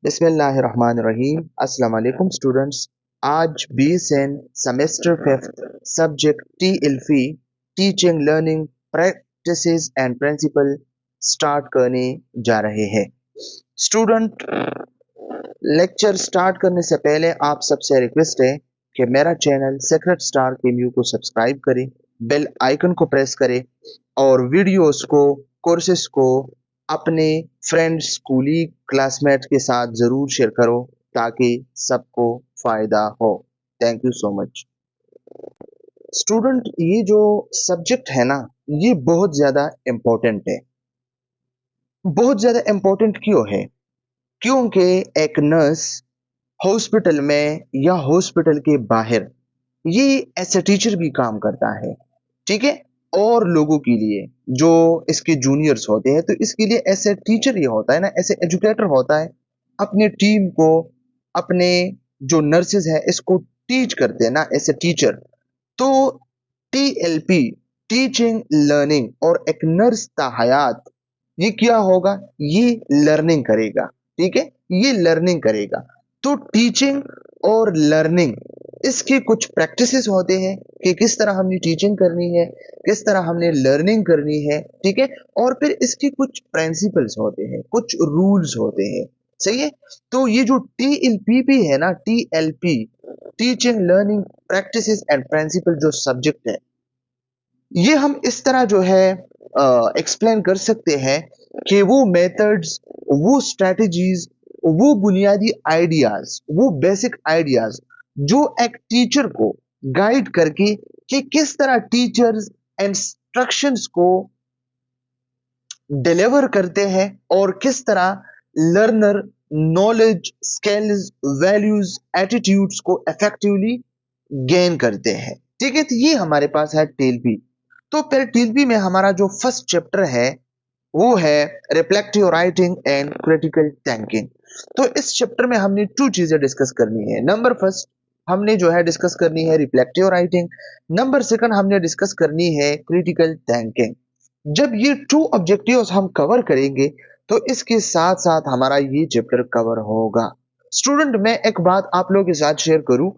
बिस्मिल्लाहिर्रहमानिर्रहीम। अस्सलाम वालेकुम स्टूडेंट्स। आज BSN semester 5th subject TLP teaching learning practices and principle start करने जा रहे हैं। स्टूडेंट, लेक्चर स्टार्ट करने से पहले आप सबसे रिक्वेस्ट है कि मेरा चैनल सीक्रेट स्टार KMU को सब्सक्राइब करें, बेल आइकन को प्रेस करें और वीडियोस को, कोर्सेस को अपने फ्रेंड्स, कुलीग, क्लासमेट के साथ ज़रूर शेयर करो ताकि सबको फ़ायदा हो। Thank you so much. Student, ये जो सब्जेक्ट है ना, ये बहुत ज़्यादा इम्पोर्टेंट है। बहुत ज़्यादा इम्पोर्टेंट क्यों है? क्योंकि एक नर्स हॉस्पिटल में या हॉस्पिटल के बाहर ये एज ए टीचर भी काम करता है, ठीक है। और लोगों के लिए जो इसके जूनियर्स होते हैं, तो इसके लिए ऐसे टीचर ये होता है ना, ऐसे एजुकेटर होता है, अपने टीम को, अपने जो नर्सेज है इसको टीच करते हैं ना, ऐसे टीचर। तो TLP टीचिंग लर्निंग, और एक नर्स ता हयात ये क्या होगा? ये लर्निंग करेगा, ठीक है, ये लर्निंग करेगा। तो टीचिंग और लर्निंग, इसके कुछ प्रैक्टिसेस होते हैं कि किस तरह हमने टीचिंग करनी है, किस तरह हमने लर्निंग करनी है, ठीक है। और फिर इसके कुछ प्रिंसिपल्स होते हैं, कुछ रूल्स होते हैं, सही है। तो ये जो TLP है ना, TLP teaching learning practices and principle जो सब्जेक्ट है, ये हम इस तरह जो है एक्सप्लेन कर सकते हैं कि वो मेथड्स, वो स्ट्रेटजीज, वो बुनियादी आइडियाज, वो बेसिक आइडियाज जो एक टीचर को गाइड करके कि किस तरह टीचर्स इंस्ट्रक्शंस को डिलीवर करते हैं और किस तरह learner knowledge, skills, values, attitudes को इफेक्टिवली गेन करते हैं, ठीक है। तो ये हमारे पास है TLP। तो फिर TLP में हमारा जो फर्स्ट चैप्टर है वो है reflective writing and critical thinking. तो इस चैप्टर में हमने 2 चीजें डिस्कस करनी है। नंबर फर्स्ट हमने जो है डिस्कस करनी है रिफ्लेक्टिव राइटिंग, नंबर सेकंड हमने डिस्कस करनी है क्रिटिकल थिंकिंग। जब ये 2 ऑब्जेक्टिव्स हम कवर करेंगे तो इसके साथ साथ हमारा ये चैप्टर कवर होगा। स्टूडेंट, मैं एक बात आप लोगों के साथ शेयर करूं,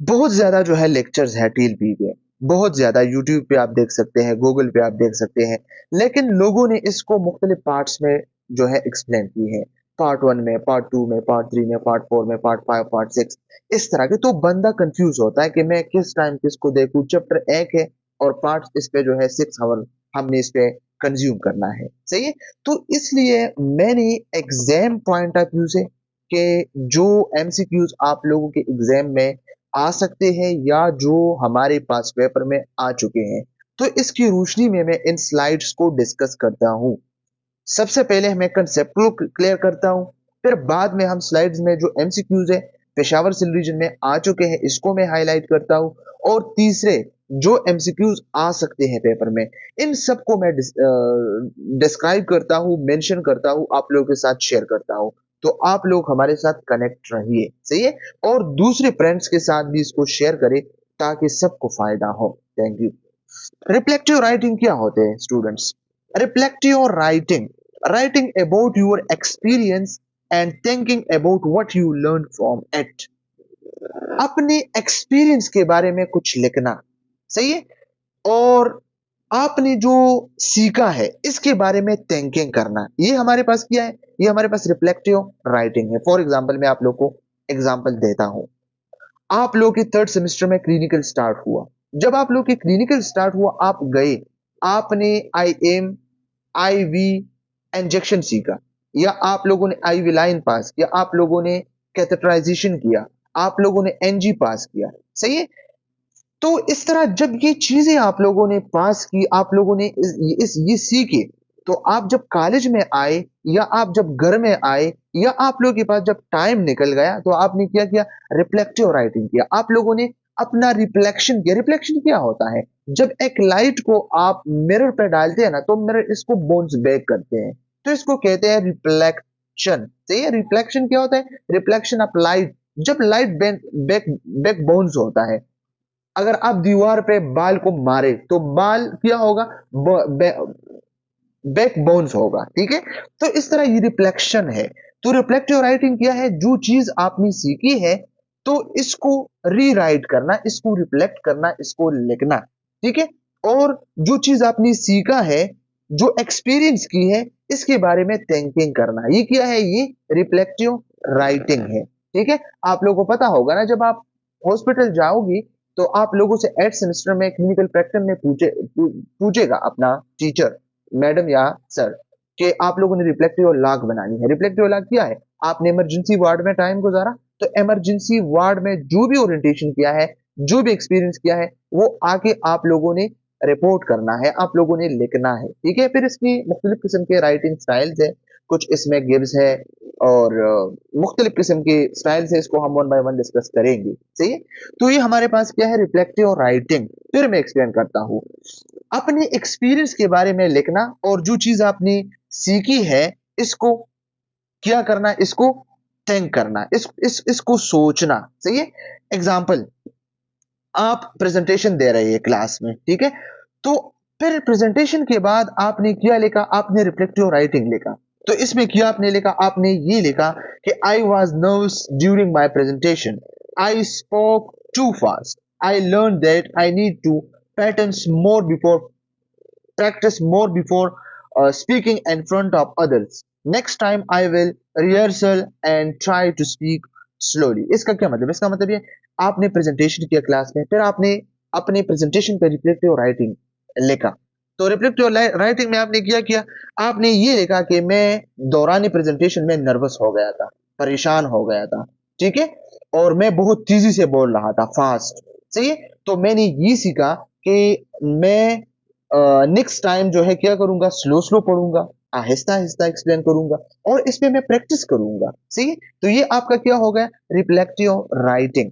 बहुत ज्यादा जो है लेक्चर्स है TLP के, बहुत ज्यादा यूट्यूब पे आप देख सकते हैं, गूगल पे आप देख सकते हैं, लेकिन लोगों ने इसको मुख्तलिफ पार्ट्स में जो है एक्सप्लेन की है। पार्ट 1 में, पार्ट 2 में, पार्ट 3 में, पार्ट 4 में, पार्ट 5, पार्ट 6, इस तरह के। तो बंदा कंफ्यूज होता है कि मैं किस टाइम किसको देखूं। चैप्टर एक है और पार्ट इस पे जो है 6 आवर हमने इस पे कंज्यूम करना है, सही है। तो इसलिए मैंने एग्जाम पॉइंट ऑफ व्यू से कि जो MCQs आप लोगों के एग्जाम में आ सकते हैं या जो हमारे पास पेपर में आ चुके हैं, तो इसकी रोशनी में मैं इन स्लाइड्स को डिस्कस करता हूं। सबसे पहले मैं कंसेप्ट को क्लियर करता हूं, फिर बाद में हम स्लाइड्स में जो MCQs है पेशावर सिल रीजन में आ चुके हैं इसको मैं हाईलाइट करता हूं, और तीसरे जो MCQs आ सकते हैं पेपर में, इन सबको मैं डिस्क्राइब करता हूं, मेंशन करता हूं, आप लोगों के साथ शेयर करता हूं। तो आप लोग हमारे साथ कनेक्ट रहिए, सही है, और दूसरे फ्रेंड्स के साथ भी इसको शेयर करें ताकि सबको फायदा हो। Thank you. रिफ्लेक्टिव राइटिंग क्या होते हैं students? Reflective writing, writing about your experience and thinking about what you learn from it. अपने एक्सपीरियंस के बारे में कुछ लिखना, सही है, और आपने जो सीखा है इसके बारे में थिंकिंग करना। ये हमारे पास क्या है? ये हमारे पास रिफ्लेक्टिव राइटिंग है। फॉर एग्जांपल मैं आप लोग को एग्जांपल देता हूं। आप लोग के 3rd सेमेस्टर में क्लिनिकल स्टार्ट हुआ। जब आप लोग के क्लिनिकल स्टार्ट हुआ, आप गए, आपने IM IV इंजेक्शन सीखा, या आप लोगों ने IV लाइन पास किया, आप लोगों ने कैथेटराइजेशन किया, आप लोगों ने NG पास किया, सही है। तो इस तरह जब ये चीजें आप लोगों ने पास की, आप लोगों ने ये सीखे, तो आप जब कॉलेज में आए या आप जब घर में आए या आप लोगों के पास जब टाइम निकल गया, तो आपने क्या किया? रिफ्लेक्टिव राइटिंग किया। आप लोगों ने अपना रिफ्लेक्शन किया। रिफ्लेक्शन क्या होता है? जब एक लाइट को आप मिरर पे डालते हैं ना, तो मिरर इसको बाउंस बैक करते हैं, तो इसको कहते हैं रिफ्लेक्शन, सही है। रिफ्लेक्शन क्या होता है? Reflection of light. जब लाइट बैक बैक बाउंस होता है, अगर आप दीवार पे बाल को मारे तो बाल क्या होगा? बैक बाउंस होगा, ठीक है। तो इस तरह ये रिफ्लेक्शन है। तो रिफ्लेक्टिव राइटिंग क्या है? जो चीज आपने सीखी है तो इसको रीराइट करना, इसको रिफ्लेक्ट करना, इसको लिखना, ठीक है। और जो चीज आपने सीखा है, जो एक्सपीरियंस की है, इसके बारे में थिंकिंग करना, ये क्या है? ये रिफ्लेक्टिव राइटिंग है, ठीक है। आप लोगों को पता होगा ना, जब आप हॉस्पिटल जाओगी तो आप लोगों से 8 सेमेस्टर में क्लिनिकल प्रैक्टिस में पूछेगा अपना टीचर, मैडम या सर, कि आप लोगों ने रिफ्लेक्टिव लॉग बनानी है। रिफ्लेक्टिव लॉग क्या है? आपने इमरजेंसी वार्ड में टाइम गुजारा, तो इमरजेंसी वार्ड में जो भी ओरिएंटेशन किया है, जो भी एक्सपीरियंस किया है, वो आके आप लोगों ने रिपोर्ट करना है, आप लोगों ने लिखना है, ठीक है। फिर इसकी मुख्तलिफ किस्म के राइटिंग स्टाइल्स है, कुछ इसमें गिब्स है और मुख्तलिफ किस्म के स्टाइल्स है, इसको हम वन बाय वन डिस्कस करेंगे, सही है। तो ये हमारे पास क्या है? Reflective writing. फिर मैं एक्सप्लेन करता हूँ। अपने एक्सपीरियंस के बारे में लिखना और जो चीज आपने सीखी है इसको क्या करना? इसको थिंक करना, इसको सोचना, सही है। एग्जाम्पल, आप प्रेजेंटेशन दे रहे हैं क्लास में, ठीक है। तो फिर प्रेजेंटेशन के बाद आपने क्या लिखा? आपने रिफ्लेक्टिव राइटिंग लिखा। तो इसमें क्या आपने लिखा? आपने ये लिखा कि I was nervous during my presentation, I spoke too fast, I learn that I need to patterns more before practice more before speaking in front of others. Next time I will rehearsal and try to speak slowly. इसका क्या मतलब? इसका मतलब ये, आपने presentation किया class में, फिर आपने अपने प्रेजेंटेशन पे रिफ्लेक्टिव राइटिंग लिखा। तो रिफ्लेक्टिव राइटिंग में आपने क्या किया? आपने ये लिखा कि मैं दौरान प्रेजेंटेशन में नर्वस हो गया था, परेशान हो गया था, ठीक है, और मैं बहुत तेजी से बोल रहा था, फास्ट, सही है। तो मैंने ये सीखा कि मैं नेक्स्ट टाइम जो है क्या करूंगा? स्लो स्लो पढ़ूंगा, आहिस्ता आहिस्ता एक्सप्लेन करूंगा और इस पे मैं प्रैक्टिस करूंगा, सही है। तो ये आपका क्या हो गया? Reflective writing.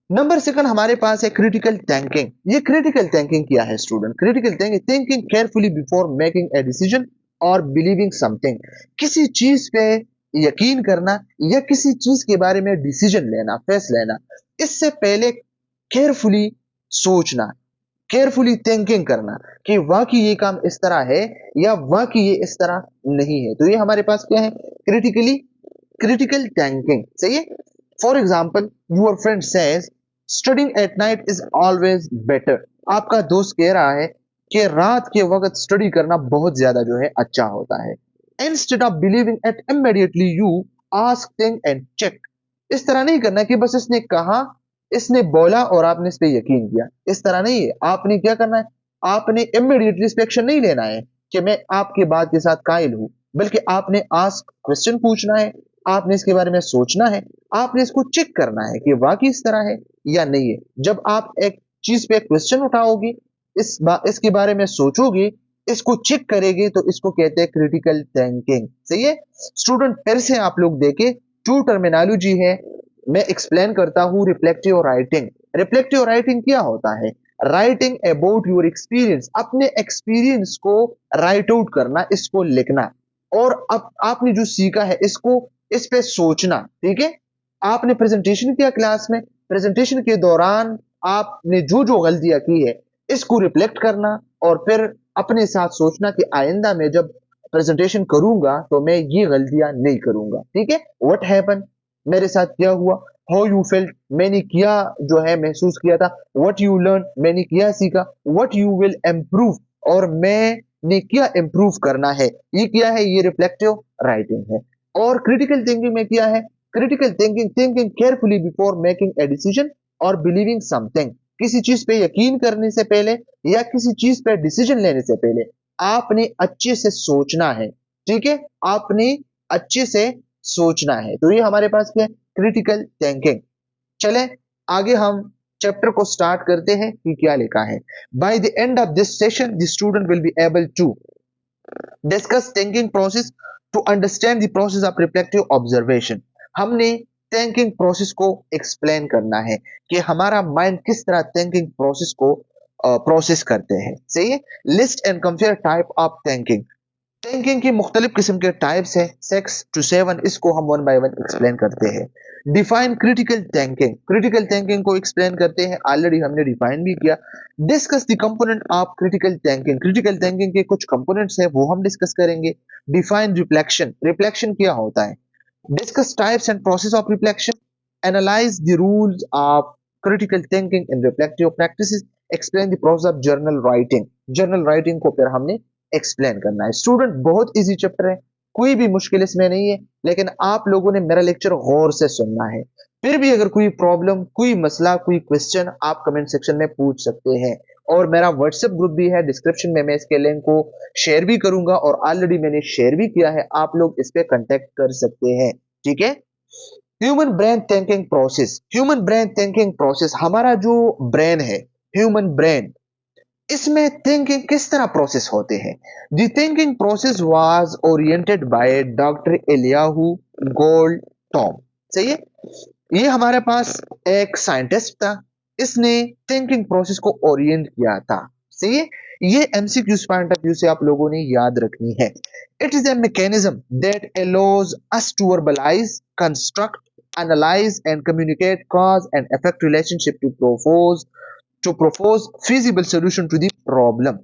नंबर सेकंड हमारे पास है क्रिटिकल थिंकिंग। ये क्रिटिकल थिंकिंग क्या है student? Critical thinking, thinking carefully before making a decision और बिलीविंग समथिंग। किसी चीज पे यकीन करना या किसी चीज के बारे में डिसीजन लेना, फैसला लेना, इससे पहले केयरफुली सोचना, केयरफुली थिंकिंग करना कि वाकई ये काम इस तरह है या वाकई ये इस तरह नहीं है। तो ये हमारे पास क्या है? क्रिटिकल थिंकिंग, सही है। For example, your friend says studying at night is always better. आपका दोस्त कह रहा है कि रात के वक्त स्टडी करना बहुत ज्यादा जो है अच्छा होता है। Instead of believing it immediately you ask think and check. इस तरह नहीं करना कि बस इसने कहा, इसने बोला और आपने इस पे यकीन किया, इस तरह नहीं है। आपने क्या करना है? आपने इमीडिएटली इस पे एक्शन नहीं लेना है कि मैं आपके बात के साथ कायल हूं, बल्कि आपने आस्क क्वेश्चन पूछना है, आपने इसके बारे में सोचना है, आपने इसको चेक करना है कि वाकई इस तरह है या नहीं है। जब आप एक चीज पे क्वेश्चन उठाओगे, इसके बारे में सोचोगे, इसको चेक करेंगे, तो इसको कहते हैं क्रिटिकल थिंकिंग, सही है। स्टूडेंट फिर से आप लोग देखें, टू टर्मिनोलॉजी है, मैं एक्सप्लेन करता हूं। रिफ्लेक्टिव राइटिंग, रिफ्लेक्टिव राइटिंग क्या होता है? राइटिंग अबाउट योर एक्सपीरियंस, अपने एक्सपीरियंस को राइट आउट करना, इसको लिखना, और अब आपने जो सीखा है इसको इस पे सोचना, ठीक है। आपने प्रेजेंटेशन किया क्लास में, प्रेजेंटेशन के दौरान आपने जो जो गलतियां की है इसको रिफ्लेक्ट करना और फिर अपने साथ सोचना कि आइंदा में जब प्रेजेंटेशन करूंगा तो मैं ये गलतियां नहीं करूंगा, ठीक है। व्हाट हैपन, मेरे साथ क्या हुआ। हाउ यू फेल्ट, मैंने किया जो है महसूस किया था। व्हाट यू लर्न, मैंने किया सीखा। व्हाट यू विल इम्प्रूव, और मैंने क्या इम्प्रूव करना है। ये क्या है? ये रिफ्लेक्टिव राइटिंग है। और क्रिटिकल थिंकिंग में क्या है? Critical thinking, thinking carefully before making a decision और बिलीविंग समथिंग। किसी चीज पे यकीन करने से पहले या किसी चीज पे डिसीजन लेने से पहले आपने अच्छे से सोचना है, ठीक है, आपने अच्छे से सोचना है। तो ये हमारे पास क्या है? Critical thinking. चले आगे हम चैप्टर को स्टार्ट करते हैं कि क्या लिखा है। By the end of this session the student will be able to discuss thinking process to understand the process of reflective observation. हमने थिंकिंग प्रोसेस को एक्सप्लेन करना है कि हमारा माइंड किस तरह थिंकिंग प्रोसेस को प्रोसेस करते हैं, सही है। List and compare type of thinking. Thinking की मुख्तलिफ किस्म के टाइप्स है, 6 to 7, इसको हम वन बाय वन एक्सप्लेन करते हैं। Define critical thinking, critical thinking को एक्सप्लेन करते हैं, ऑलरेडी हमने डिफाइन भी किया। Discuss the component of critical thinking, critical thinking के कुछ कंपोनेंट्स हैं वो हम डिस्कस करेंगे। डिफाइन रिफ्लेक्शन, रिफ्लेक्शन क्या होता है। Discuss types and process of reflection. Analyze the rules of critical thinking and reflective practices. Explain the process of journal writing. Journal writing को फिर हमने explain करना है. स्टूडेंट बहुत इजी चैप्टर है, कोई भी मुश्किल इसमें नहीं है, लेकिन आप लोगों ने मेरा लेक्चर गौर से सुनना है. फिर भी अगर कोई प्रॉब्लम, कोई मसला, कोई क्वेश्चन आप कमेंट सेक्शन में पूछ सकते हैं. और मेरा व्हाट्सएप ग्रुप भी है, डिस्क्रिप्शन में मैं इसके लिंक को शेयर भी करूंगा और ऑलरेडी मैंने शेयर भी किया है, आप लोग इस पे कांटेक्ट कर सकते हैं. ठीक है. Human brain thinking process. Human brain thinking process, हमारा जो ब्रेन है, ह्यूमन ब्रेन, इसमें थिंकिंग किस तरह प्रोसेस होते हैं. The thinking process was oriented by doctor Eliyahu gold Tom. सही है. ये हमारे पास एक साइंटिस्ट था, इसने थिंकिंग प्रोसेस को ओरिएंट किया था. सही है. ये एमसीक्यूज पॉइंट ऑफ व्यू से आप लोगों ने याद रखनी है. It is a mechanism that allows us to verbalise, construct, analyze and communicate cause and effect relationship to propose feasible solution to the problem.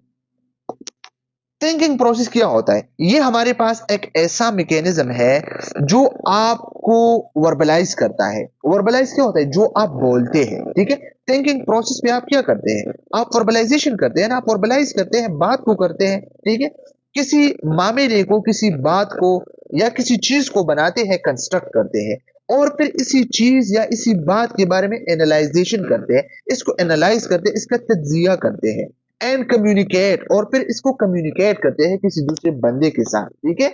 Thinking process क्या होता है? ये हमारे पास एक ऐसा मैकेनिज्म है जो आपको वर्बलाइज करता है. वर्बलाइज क्या होता है? जो आप बोलते हैं. ठीक है. थिंकिंग प्रोसेस में आप क्या करते हैं? आप वर्बलाइजेशन करते हैं ना, आप वर्बलाइज करते हैं, बात को करते हैं. ठीक है. किसी मामले को, किसी बात को या किसी चीज को बनाते हैं, कंस्ट्रक्ट करते हैं और फिर इसी चीज या इसी बात के बारे में एनालाइजेशन करते हैं, इसको एनालाइज करते हैं, इसका तज्जिया करते हैं. एंड कम्युनिकेट, और फिर इसको कम्युनिकेट करते हैं किसी दूसरे बंदे के साथ. ठीक है.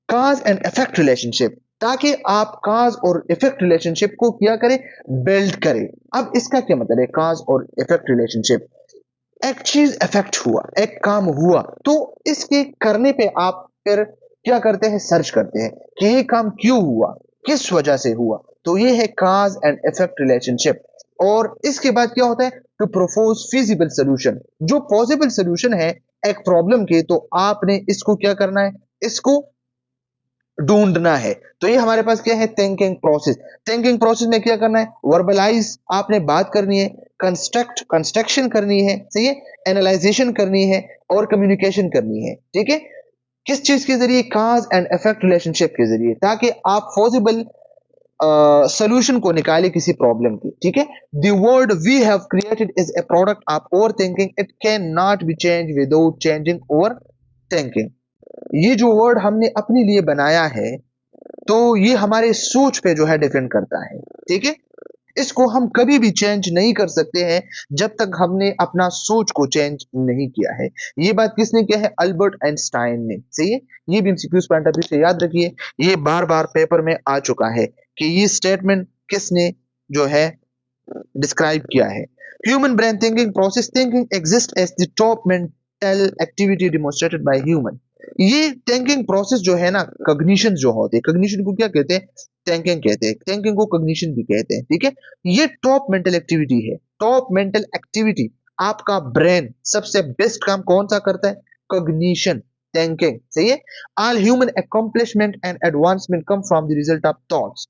काज एंड इफेक्ट रिलेशनशिप, ताकि आप काज और इफेक्ट रिलेशनशिप को क्या करें? बिल्ड करें. अब इसका क्या मतलब है काज और इफेक्ट रिलेशनशिप? एक चीज इफेक्ट हुआ, एक काम हुआ, तो इसके करने पे आप फिर क्या करते हैं? सर्च करते हैं कि ये काम क्यों हुआ, किस वजह से हुआ. तो ये है काज एंड इफेक्ट रिलेशनशिप. और इसके बाद क्या होता है? To propose feasible solution. जो पॉसिबल सोल्यूशन है एक प्रॉब्लम के, तो आपने इसको क्या करना है? इसको ढूंढना है. तो ये हमारे पास क्या है? Thinking process. थिंकिंग प्रोसेस में क्या करना है? वर्बलाइज, आपने बात करनी है, कंस्ट्रक्शन करनी है. सही है. एनालाइजेशन करनी है और कम्युनिकेशन करनी है. ठीक है. किस चीज के जरिए? काज एंड इफेक्ट रिलेशनशिप के जरिए, ताकि आप पॉसिबल सोल्यूशन को निकाले किसी प्रॉब्लम की. ठीक है. The word we have created is a product of over thinking. It can not be change without changing over thinking. ये जो वर्ड हमने अपने लिए बनाया है, तो ये हमारे सोच पे जो है डिपेंड करता है. ठीक है. इसको हम कभी भी चेंज नहीं कर सकते हैं जब तक हमने अपना सोच को चेंज नहीं किया है. ये बात किसने किया है? अल्बर्ट आइंस्टाइन ने. सही है. ये भी एमसीक्यूज पॉइंट ऑफ व्यू से याद रखिए, ये बार बार पेपर में आ चुका है कि ये स्टेटमेंट किसने जो है डिस्क्राइब किया है. Human brain thinking process. Thinking exist as the top mental activity demonstrated by human. ये थिंकिंग प्रोसेस जो है ना, कॉग्निशन जो होते हैं, कॉग्निशन को क्या कहते हैं? थिंकिंग कहते हैं. थिंकिंग को कॉग्निशन भी कहते हैं. ठीक है. ये टॉप मेंटल एक्टिविटी है. टॉप मेंटल एक्टिविटी, आपका ब्रेन सबसे बेस्ट काम कौन सा करता है? Cognition, thinking. सही है. All human accomplishment and advancement come from the result of thoughts.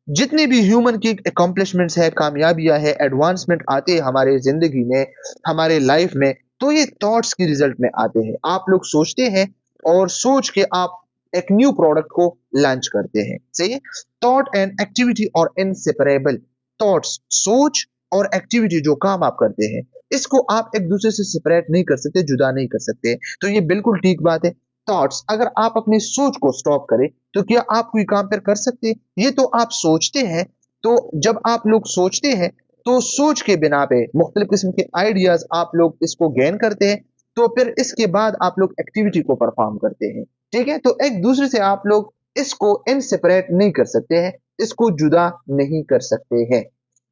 जितनी भी ह्यूमन की अकम्प्लिशमेंट्स है, कामयाबियां है, एडवांसमेंट आते हैं हमारे जिंदगी में, हमारे लाइफ में, तो ये थॉट्स की रिजल्ट में आते हैं. आप लोग सोचते हैं और सोच के आप एक न्यू प्रोडक्ट को लॉन्च करते हैं. सही है. थॉट एंड एक्टिविटी और इनसेपरेबल. थॉट्स, सोच और एक्टिविटी, जो काम आप करते हैं, इसको आप एक दूसरे से सेपरेट नहीं कर सकते, जुदा नहीं कर सकते. तो ये बिल्कुल ठीक बात है. थॉट्स, अगर आप अपनी सोच को स्टॉप करें तो क्या आप कोई काम पर कर सकते हैं? ये तो आप सोचते हैं. तो जब आप लोग सोचते हैं तो सोच के बिना पे मुख्तलिफ किस्म के आइडियाज आप लोग इसको गेन करते हैं, तो फिर इसके बाद आप लोग एक्टिविटी को परफॉर्म करते हैं. ठीक है. तो एक दूसरे से आप लोग इसको इनसेपरेट नहीं कर सकते हैं, इसको जुदा नहीं कर सकते हैं.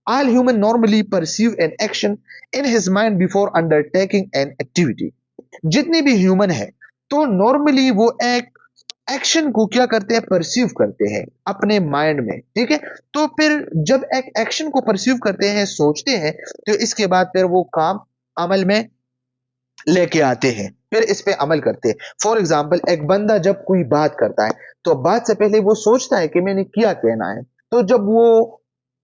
All human normally perceive an action in his mind before undertaking an activity. जितने भी ह्यूमन है तो नॉर्मली वो एक एक्शन को क्या करते हैं? परसीव करते हैं अपने माइंड में. ठीक है. तो फिर जब एक एक्शन को परसीव करते हैं, सोचते हैं, तो इसके बाद फिर वो काम अमल में लेके आते हैं, फिर इस पे अमल करते हैं. फॉर एग्जाम्पल, एक बंदा जब कोई बात करता है तो बात से पहले वो सोचता है कि मैंने क्या कहना है. तो जब वो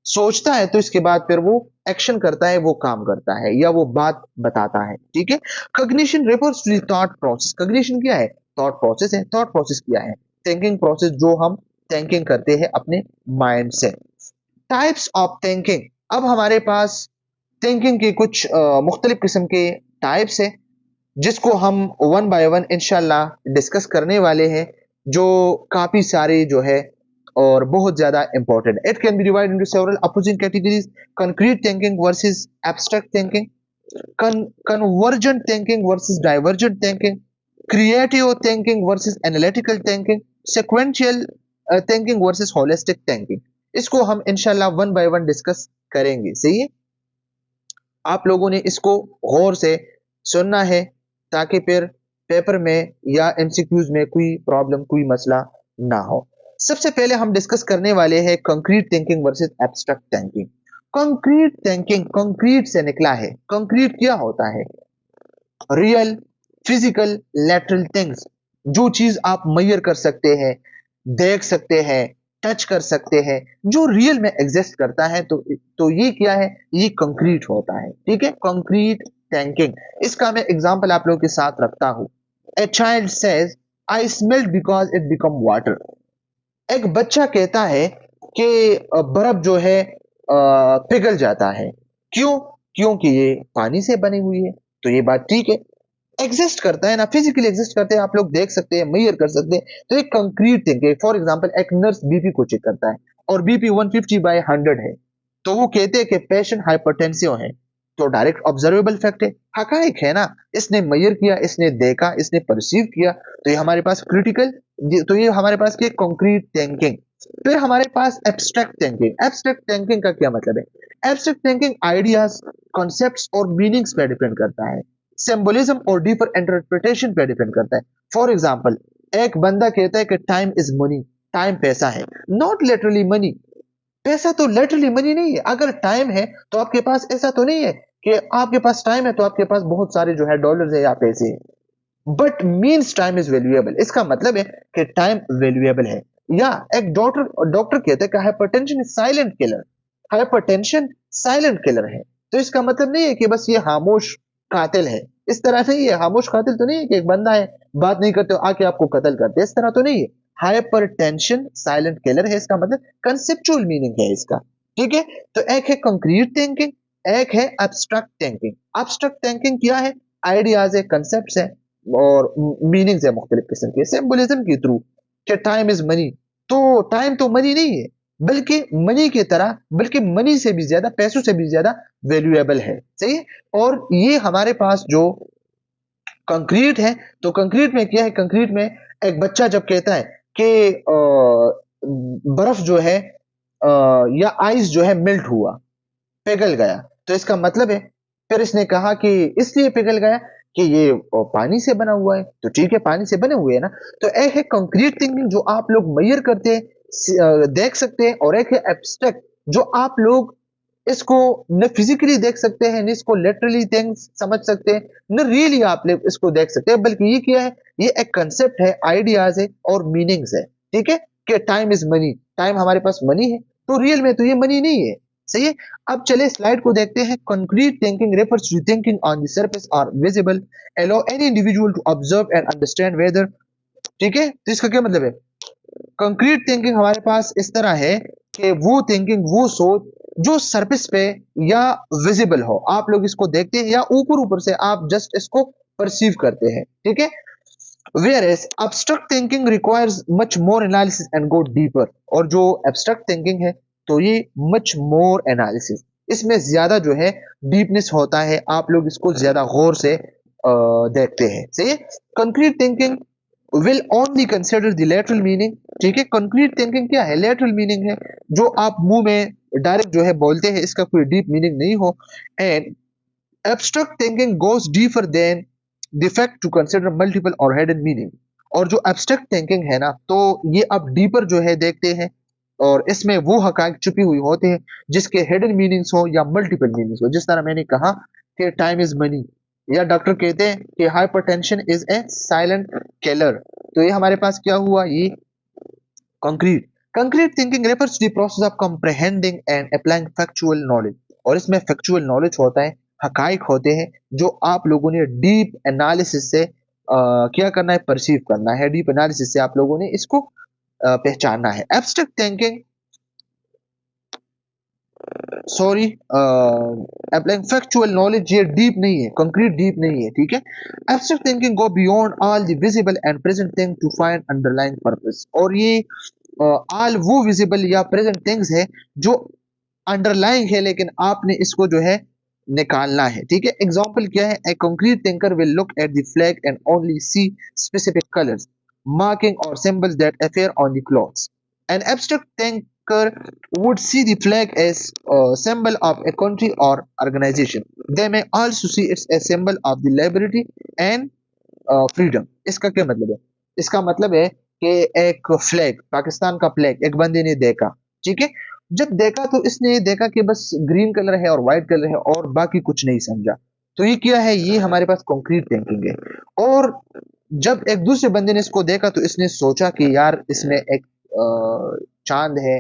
सोचता है तो इसके बाद फिर वो एक्शन करता है, वो काम करता है या वो बात बताता है. ठीक है. Cognition refers to the thought process. Cognition क्या है? थॉट प्रोसेस है. थॉट प्रोसेस क्या है? थिंकिंग प्रोसेस जो हम थिंकिंग करते हैं अपने माइंड से। टाइप्स ऑफ थिंकिंग, अब हमारे पास थिंकिंग के कुछ मुख्तलिफ किस्म के टाइप्स है जिसको हम वन बाय वन इंशाल्लाह डिस्कस करने वाले हैं, जो काफी सारे जो है और बहुत ज्यादा important. It can be divided into several opposing categories: concrete thinking versus abstract thinking, convergent thinking versus divergent thinking, creative thinking versus analytical thinking, sequential thinking versus holistic thinking. इसको हम इंशाल्लाह वन बाय वन डिस्कस करेंगे। सही है, आप लोगों ने इसको गौर से सुनना है ताकि फिर पेपर में या एमसीक्यूज में कोई प्रॉब्लम, कोई मसला ना हो। सबसे पहले हम डिस्कस करने वाले हैं concrete thinking versus abstract thinking. Concrete thinking concrete से निकला है। कंक्रीट क्या होता है? रियल, फिजिकल, लैटरल थिंग्स, जो चीज आप मेजर कर सकते हैं, देख सकते हैं, टच कर सकते हैं, जो रियल में एग्जिस्ट करता है, तो ये क्या है? ये कंक्रीट होता है। ठीक है, कंक्रीट थिंकिंग। इसका मैं एग्जांपल आप लोगों के साथ रखता हूं। A child says I smelled because it become water. एक बच्चा कहता है कि बर्फ जो है पिघल जाता है। क्यों? क्योंकि ये पानी से बनी हुई है। तो ये बात ठीक है, एग्जिस्ट करता है ना, फिजिकली एग्जिस्ट करते हैं, आप लोग देख सकते हैं, मेजर कर सकते हैं। तो एक कंक्रीट थिंग है। फॉर एग्जांपल, एक नर्स बीपी को चेक करता है और बीपी 150/100 है, तो वो कहते हैं कि पेशेंट हाइपरटेंसिव है। तो डायरेक्ट ऑब्जर्वेबल फैक्ट है, हकाइक है ना। इसने मेजर किया, इसने देखा, इसने परसीव किया, तो ये हमारे पास क्रिटिकल, तो ये हमारे पास की कंक्रीट थिंकिंग। फिर हमारे पास एब्स्ट्रैक्ट थिंकिंग। एब्स्ट्रैक्ट थिंकिंग का क्या मतलब है? एब्स्ट्रैक्ट थिंकिंग आइडियाज, कॉन्सेप्ट्स और मीनिंग्स पे डिपेंड करता है, सिंबलिज्म और डीपर इंटरप्रिटेशन पे डिपेंड करता है। फॉर एग्जांपल, एक बंदा कहता है कि टाइम इज मनी, टाइम पैसा है। नॉट लिटरली मनी, पैसा तो लिटरली मनी नहीं है। अगर टाइम है तो आपके पास ऐसा तो नहीं है कि आपके पास टाइम है तो आपके पास बहुत सारे जो है डॉलर्स है या पैसे है। But means time is valuable, इसका मतलब है कि टाइम वैल्यूएबल है। या एक डॉक्टर डॉक्टर कहते हैं कि hypertension is silent killer, hypertension silent killer है। तो इसका मतलब नहीं है कि बस ये खामोश कातिल है, इस तरह नहीं है। खामोश कातिल तो नहीं है कि एक बंदा है, बात नहीं करते हो आके आपको कत्ल करते, इस तरह तो नहीं है। हाइपरटेंशन साइलेंट किलर है, इसका मतलब कंसेप्चुअल मीनिंग है इसका। ठीक है, तो एक है कंक्रीट थिंकिंग, एक है एब्स्ट्रैक्ट थिंकिंग। एब्स्ट्रैक्ट थिंकिंग क्या है? आइडियाज है, कंसेप्ट है और मीनिंग्स है मुख्तलिफ किस्म के, सिंबलिज्म के थ्रू। कि टाइम इज मनी, तो टाइम तो मनी नहीं है, बल्कि मनी की तरह, बल्कि मनी से भी ज्यादा, पैसों से भी ज्यादा वैल्यूएबल है। सही है, और ये हमारे पास जो कंक्रीट है, तो कंक्रीट में क्या है? कंक्रीट में एक बच्चा जब कहता है कि बर्फ जो है या आइस जो है मेल्ट हुआ, पिघल गया, तो इसका मतलब है, फिर इसने कहा कि इसलिए पिघल गया कि ये पानी से बना हुआ है। तो ठीक है, पानी से बने हुए है ना। तो एक है कंक्रीट थिंकिंग जो आप लोग मेजर करते हैं, देख सकते हैं, और एक है एब्स्ट्रैक्ट जो आप लोग इसको न फिजिकली देख सकते हैं, न इसको लिटरली थिंग्स समझ सकते हैं, न रियली आप लोग इसको देख सकते हैं, बल्कि ये क्या है? ये एक कंसेप्ट है, आइडियाज है और मीनिंग्स है। ठीक है, कि टाइम इज मनी, टाइम हमारे पास मनी है, तो रियल में तो ये मनी नहीं है। सही है, अब चले स्लाइड को देखते हैं। Concrete thinking refers to thinking on the surface और visible, allow any individual to observe and understand whether. ठीक है, तो इसका क्या मतलब है? कंक्रीट थिंकिंग हमारे पास इस तरह है कि वो थिंकिंग, वो सोच जो सरफेस पे या विजिबल हो, आप लोग इसको देखते हैं, या ऊपर ऊपर से आप जस्ट इसको परसीव करते हैं। ठीक है, whereas abstract thinking requires much more analysis and go deeper। और जो abstract thinking है तो ये much more analysis, इसमें ज्यादा जो है डीपनेस होता है, आप लोग इसको ज्यादा गौर से देखते हैं। सही है, concrete thinking will only consider the lateral meaning। ठीक है, concrete thinking क्या है? lateral meaning है, जो आप मुंह में डायरेक्ट जो है बोलते हैं, इसका कोई डीप मीनिंग नहीं हो। And abstract thinking goes deeper than the fact to consider multiple or hidden meaning। और जो abstract thinking है ना, तो ये आप डीपर जो है देखते हैं, और इसमें वो हकाइक छुपी हुई होते हैं जिसके हिडन मीनिंग्स हो या मल्टीपल मीनिंग्स हो। जिस तरह मैंने कहा कि टाइम इज मनी, या डॉक्टर कहते हैं कि hypertension is a silent killer, तो ये हमारे पास क्या हुआ? ये concrete. Concrete thinking refers to the process of comprehending and applying factual knowledge. और इसमें फैक्चुअल नॉलेज होता है, हकाइक होते हैं, जो आप लोगों ने डीप एनालिसिस से क्या करना है? परसीव करना है। डीप एनालिसिस से आप लोगों ने इसको पहचानना है। Abstract thinking sorry applying factual knowledge, ये डीप नहीं है, कंक्रीट डीप नहीं है, ठीक है। Abstract thinking go beyond all the visible and present thing to find underlying purpose, और ये ऑल वो विजिबल या प्रेजेंट थिंग्स है जो अंडरलाइंग है, लेकिन आपने इसको जो है निकालना है, ठीक है। एग्जांपल क्या है? A concrete thinker will look at the flag and only see specific colours, marking or symbols that appear on the clothes. An abstract thinker would see the flag as a symbol of a country or organization. They may also see it as a symbol of the liberty and freedom. इसका क्या मतलब है? इसका मतलब है कि एक flag, Pakistan का फ्लैग एक बंदे ने देखा, ठीक है। जब देखा तो इसने देखा कि बस ग्रीन कलर है और व्हाइट कलर है और बाकी कुछ नहीं समझा। तो ये क्या है? ये हमारे पास कॉन्क्रीट थिंकिंग है। और जब एक दूसरे बंदे ने इसको देखा तो इसने सोचा कि यार इसमें एक चांद है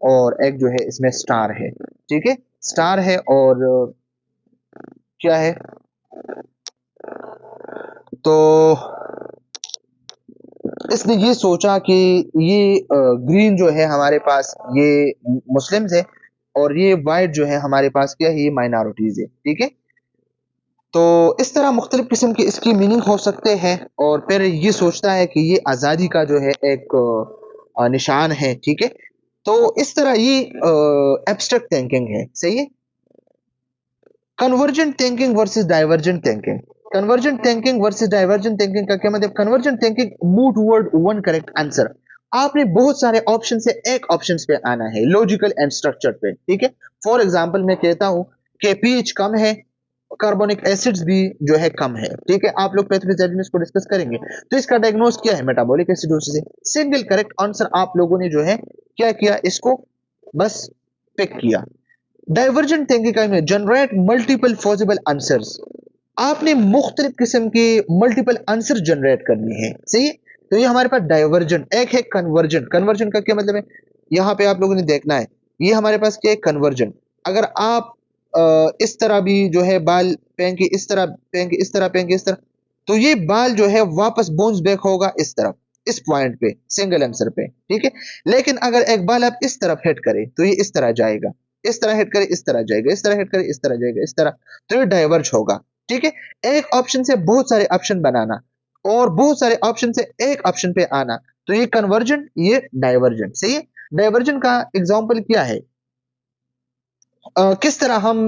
और एक जो है इसमें स्टार है, ठीक है। स्टार है और क्या है, तो इसने ये सोचा कि ये ग्रीन जो है हमारे पास ये मुस्लिम्स है और ये वाइट जो है हमारे पास क्या है, ये माइनॉरिटीज है, ठीक है। तो इस तरह मुख्तलिफ किस्म के इसकी मीनिंग हो सकते हैं, और फिर ये सोचता है कि ये आज़ादी का जो है एक निशान है, ठीक है। तो इस तरह ये एब्स्ट्रैक्ट थिंकिंग है, सही है। Convergent thinking versus divergent thinking. Convergent thinking versus divergent thinking का क्या मतलब? Convergent thinking move toward one correct answer. आपने बहुत सारे ऑप्शन से एक ऑप्शन पे आना है, लॉजिकल एंड स्ट्रक्चर पे, ठीक है। फॉर एग्जांपल मैं कहता हूं कि पीएच कम है, कार्बोनिक एसिड्स भी जो है कम है, ठीक है। आप लोग पैथोलॉजी को डिस्कस करेंगे। तो इसका डायग्नोस क्या है? मेटाबॉलिक एसिडोसिस है। सिंगल करेक्ट आंसर आप लोगों ने जो है क्या किया, इसको बस पिक किया। डाइवर्जेंट थिंकिंग का जनरेट मल्टीपल पॉसिबल आंसर्स। आपने मुख्तलिफ किस्म के मल्टीपल आंसर जनरेट करनी है, सही है। तो ये हमारे पास डाइवर्जेंट। एक है कन्वर्जेंट। कन्वर्जेंट का क्या मतलब है? यहाँ पे आप लोगों ने देखना है, ये हमारे पास क्या है, कन्वर्जेंट। अगर आप इस तरह भी जो है बाल पहन इस तरह पहन इस तरह पहन इस तरह, तो ये बाल जो है वापस बाउंस बैक होगा इस तरफ, इस पॉइंट पे, सिंगल आंसर पे, ठीक है। लेकिन अगर एक बाल आप इस तरफ हिट करें तो ये इस तरह जाएगा, इस तरह हिट करे इस तरह जाएगा, इस तरह हिट करे इस तरह जाएगा, इस तरह, तो ये डाइवर्ज होगा, ठीक है। एक ऑप्शन से बहुत सारे ऑप्शन बनाना और बहुत सारे ऑप्शन से एक ऑप्शन पे आना, तो ये कन्वर्जेंट, ये डाइवर्जेंट, सही है। डाइवर्जेंट का एग्जांपल क्या है? किस तरह हम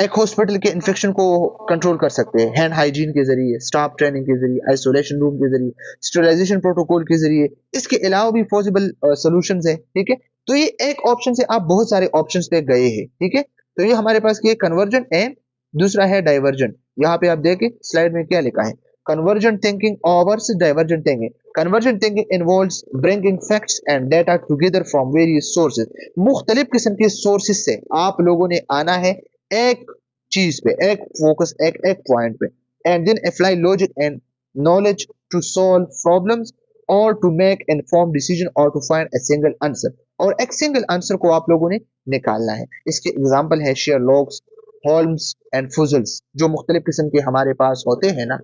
एक हॉस्पिटल के इन्फेक्शन को कंट्रोल कर सकते हैं? हैंड हाइजीन के जरिए, स्टाफ ट्रेनिंग के जरिए, आइसोलेशन रूम के जरिए, स्टेरिलाइजेशन प्रोटोकॉल के जरिए। इसके अलावा भी पॉसिबल सॉल्यूशंस है, ठीक है। तो ये एक ऑप्शन से आप बहुत सारे ऑप्शंस पे गए हैं, ठीक है। तो ये हमारे पास ये कन्वर्जेंट एंड दूसरा है डाइवर्जेंट। यहाँ पे आप देखें स्लाइड में क्या लिखा है, convergent thinking versus divergent thinking. Convergent thinking involves bringing facts and data together from various sources. मुख्तलिफ किस्म के sources से आप लोगों ने आना है एक चीज पे, एक फोकस, एक पॉइंट पे, and then apply logic and knowledge to solve problems or to make informed decision or to find a single answer. और एक सिंगल आंसर को आप लोगों ने निकालना है। इसके एग्जाम्पल है शेरलॉक्स, होल्म्स एंड फुजल्स, जो मुख्तलिफ किस्म के हमारे पास होते हैं ना।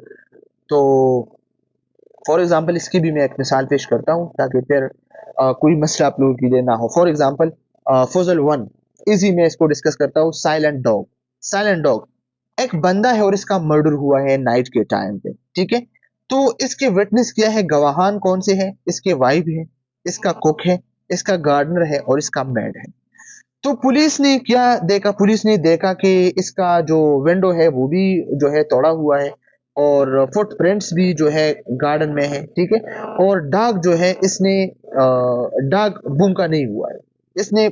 तो फॉर एग्जांपल इसकी भी मैं एक मिसाल पेश करता हूं ताकि फिर कोई मसला आप लोगों के लिए ना हो। फॉर एग्जांपल फजल 1 इजी में इसको डिस्कस करता हूं। Silent dog. साइलेंट डॉग, एक बंदा है और इसका मर्डर हुआ है नाइट के टाइम पे, ठीक है। तो इसके विटनेस क्या है, गवाहान कौन से हैं? इसके वाइफ है, इसका कुक है, इसका गार्डनर है और इसका मेड है। तो पुलिस ने क्या देखा? पुलिस ने देखा कि इसका जो विंडो है वो भी जो है तोड़ा हुआ है और फुटप्रिंट्स भी जो है गार्डन में है, ठीक है। और डॉग जो है इसने डॉग भूखा नहीं हुआ है, इसने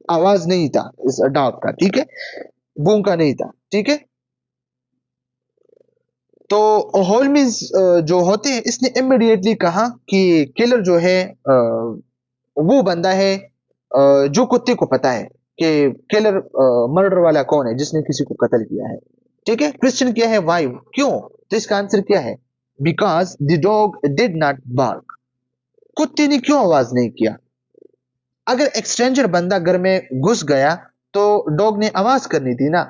आवाज नहीं था इस डॉग का, ठीक है, भूखा नहीं था, ठीक है। तो होल्मिस जो होते हैं इसने इमीडिएटली कहा कि किलर जो है वो बंदा है जो कुत्ते को पता है कि किलर मर्डर वाला कौन है जिसने किसी को कत्ल किया है, ठीक है। क्वेश्चन क्या है, वाई, क्यों? तो इसका आंसर क्या है, because the dog did not bark. कुत्ते ने क्यों आवाज नहीं किया? अगर एक स्ट्रेंजर बंदा घर में घुस गया तो डॉग ने आवाज करनी थी ना,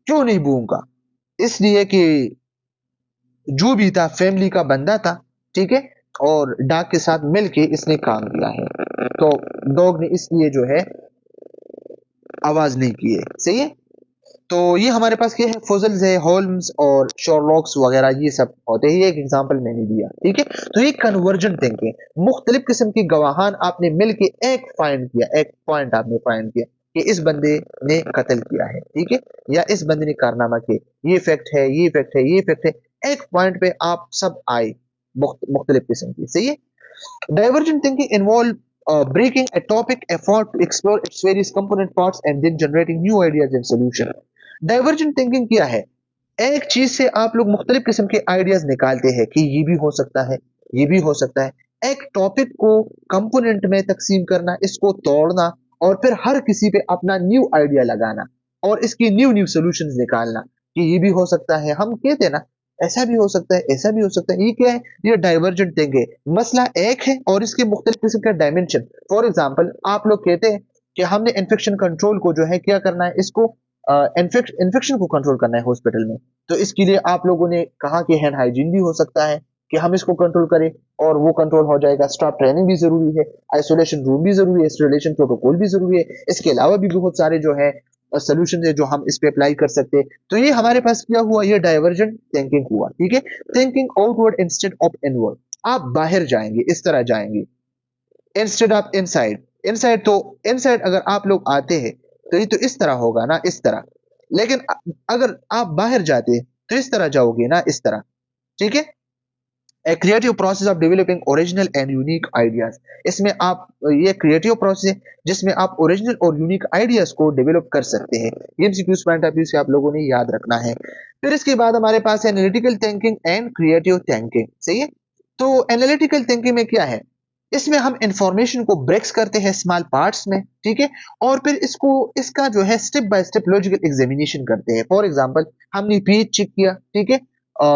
क्यों नहीं भूखा? इसलिए कि जो भी था फैमिली का बंदा था, ठीक है। और डॉग के साथ मिलके इसने काम किया है। तो डॉग ने इसलिए जो है आवाज नहीं की है। सही है। तो ये हमारे पास क्या है, फजल्स है, होल्म्स और शॉर्लॉक्स वगैरह ये सब होते हैं। ये एक एग्जांपल मैंने दिया, ठीक है। तो ये कन्वर्जेंट थिंकिंग, मुख्तलिफ किस्म के गवाहान आपने मिलके एक फाइंड किया, एक पॉइंट आपने फाइंड किया कि इस बंदे ने कत्ल किया है, ठीक है, या इस बंदे ने कारनामा किया, ये फैक्ट है, ये फैक्ट है, ये फैक्ट है। एक पॉइंट पे आप सब आए मुख्तलिफ किस्म की। सही है। Divergent thinking involves breaking a topic effort to explore its various component parts and then generating new ideas and solution. Divergent thinking क्या है? एक चीज से आप लोग मुख्तलिफ किस्म के आइडियाज निकालते हैं कि ये भी हो सकता है, ये भी हो सकता है। एक टॉपिक को कंपोनेंट में तकसीम करना, इसको तोड़ना और फिर हर किसी पे अपना न्यू आइडिया लगाना और इसकी न्यू न्यू सॉल्यूशंस निकालना कि ये भी हो सकता है। हम कहते हैं ना, ऐसा भी हो सकता है, ऐसा भी हो सकता है। ये क्या है? ये डाइवर्जेंट थिंकिंग है। मसला एक है और इसके मुख्तलिफ किस्म का डायमेंशन। फॉर एग्जाम्पल, आप लोग कहते हैं कि हमने इन्फेक्शन कंट्रोल को जो है क्या करना है, इसको इन्फेक्शन को कंट्रोल करना है हॉस्पिटल में। तो इसके लिए आप लोगों ने कहा कि हैंड हाइजीन भी हो सकता है कि हम इसको कंट्रोल करें और वो कंट्रोल हो जाएगा। स्टाफ ट्रेनिंग भी जरूरी है, आइसोलेशन रूम भी जरूरी है, आइसोलेशन प्रोटोकॉल भी जरूरी है। इसके अलावा भी बहुत सारे जो है सोल्यूशन है जो हम इस पे अप्लाई कर सकते हैं। तो ये हमारे पास क्या हुआ, ये डाइवर्जेंट थिंकिंग हुआ, ठीक है। Thinking outward instead of inward, आप बाहर जाएंगे, इस तरह जाएंगे, इंस्टेड ऑफ इनसाइड। इनसाइड तो इनसाइड अगर आप लोग आते हैं तो ये तो इस तरह होगा ना, इस तरह। लेकिन अगर आप बाहर जाते हैं तो इस तरह जाओगे ना, इस तरह, ठीक है। A creative process of developing original and unique ideas, इसमें आप, ये क्रिएटिव प्रोसेस है जिसमें आप ओरिजिनल और यूनिक आइडियाज को डेवलप कर सकते हैं। ये एमसीक्यूज पॉइंट ऑफ व्यू से आप लोगों ने याद रखना है। फिर इसके बाद हमारे पास है analytical thinking and creative thinking. सही है। तो एनालिटिकल थिंकिंग में क्या है, इसमें हम इंफॉर्मेशन को ब्रेक्स करते हैं स्मॉल पार्ट्स में, ठीक है, और फिर इसको, इसका जो है step by step logical examination करते हैं। फॉर एग्जांपल, हमने पीएच चेक किया, ठीक है,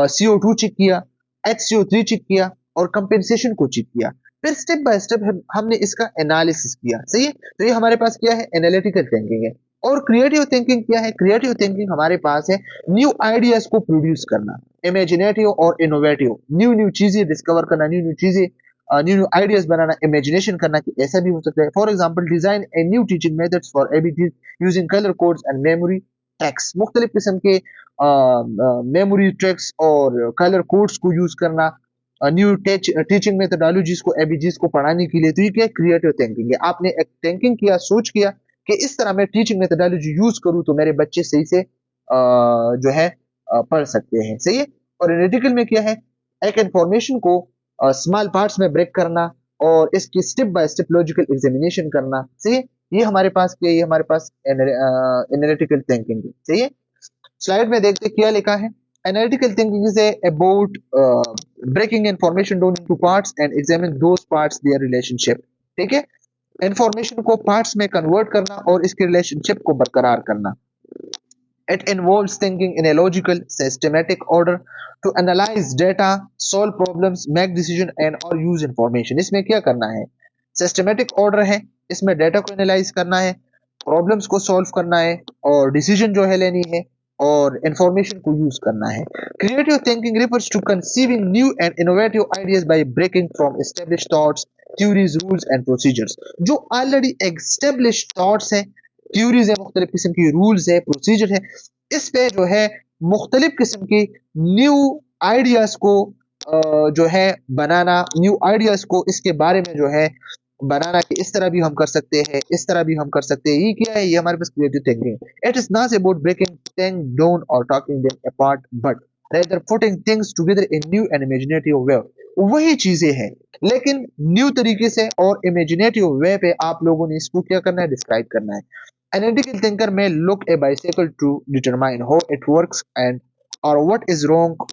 CO2 चेक किया, HCO3 चेक किया और कंपेंसेशन को चेक किया। फिर स्टेप बाय स्टेप हमने इसका एनालिसिस किया। सही है। तो ये हमारे पास क्या है, एनालिटिकल थिंकिंग है। और क्रिएटिव थिंकिंग क्या है, क्रिएटिव थिंकिंग हमारे पास है न्यू आइडियाज को प्रोड्यूस करना, इमेजिनेटिव और इनोवेटिव, न्यू न्यू चीजें डिस्कवर करना, न्यू न्यू चीजें, न्यू न्यू आइडियाज बनाना, इमेजिनेशन करना कि ऐसा भी हो सकता है। For example, design a new teaching methods for ABCs using colour codes and memory tracks, मुख्तलिफ किस्म के मेमोरी ट्रैक्स और कलर कोड्स को यूज करना, न्यू टीचिंग मेथोडोलॉजीज को, एबीजीज को पढ़ाने के लिए। तो ये क्या क्रिएटिव थिंकिंग है। आपने एक थिंकिंग किया, सोच किया कि इस तरह मैं टीचिंग मेथोडोलॉजी यूज करूं तो मेरे बच्चे सही से जो है पढ़ सकते हैं। सही है। और एनालिटिकल में क्या है, एक इंफॉर्मेशन को स्मॉल पार्ट्स में ब्रेक करना और इसकी step by step logical examination करना। सही है। ये हमारे पास क्या है, ये हमारे पास एनालिटिकल थिंकिंग है। सही है। स्लाइड में देखते क्या लिखा है, analytical thinking is about breaking information down into parts and examine those parts their relationship. ठीक है। इंफॉर्मेशन को पार्ट्स में कन्वर्ट करना और इसके रिलेशनशिप को बरकरार करना। It involves thinking in a logical, systematic order to analyze data, solve problems, make decision and or use information. इसमें क्या करना है, सिस्टमेटिक ऑर्डर है, इसमें डेटा को एनालाइज करना है, प्रॉब्लम्स को सॉल्व करना है और डिसीजन जो है लेनी है और इंफॉर्मेशन को यूज करना है। Creative thinking refers to conceiving new and innovative ideas by breaking from established thoughts, theories, rules and procedures. जो ऑलरेडी established thoughts है, थ्योरीज है, मुख्तलिफ किस्म की रूल्स है, प्रोसीजर है, इस पे जो है मुख्तलिफ किस्म की न्यू आइडियाज को जो है बनाना, न्यू आइडियाज को इसके बारे में जो है बनाना कि इस तरह भी हम कर सकते हैं, इस तरह भी हम कर सकते हैं। ये क्या है, ये हमारे पास creative thinking. It is not about breaking things down और taking them apart but rather putting things together in new and imaginative way। वही चीजें हैं लेकिन न्यू तरीके से और इमेजिनेटिव वे पे आप लोगों ने इसको क्या करना है, डिस्क्राइब करना है। Analytical thinker may look a bicycle to determine how it works and और what is wrong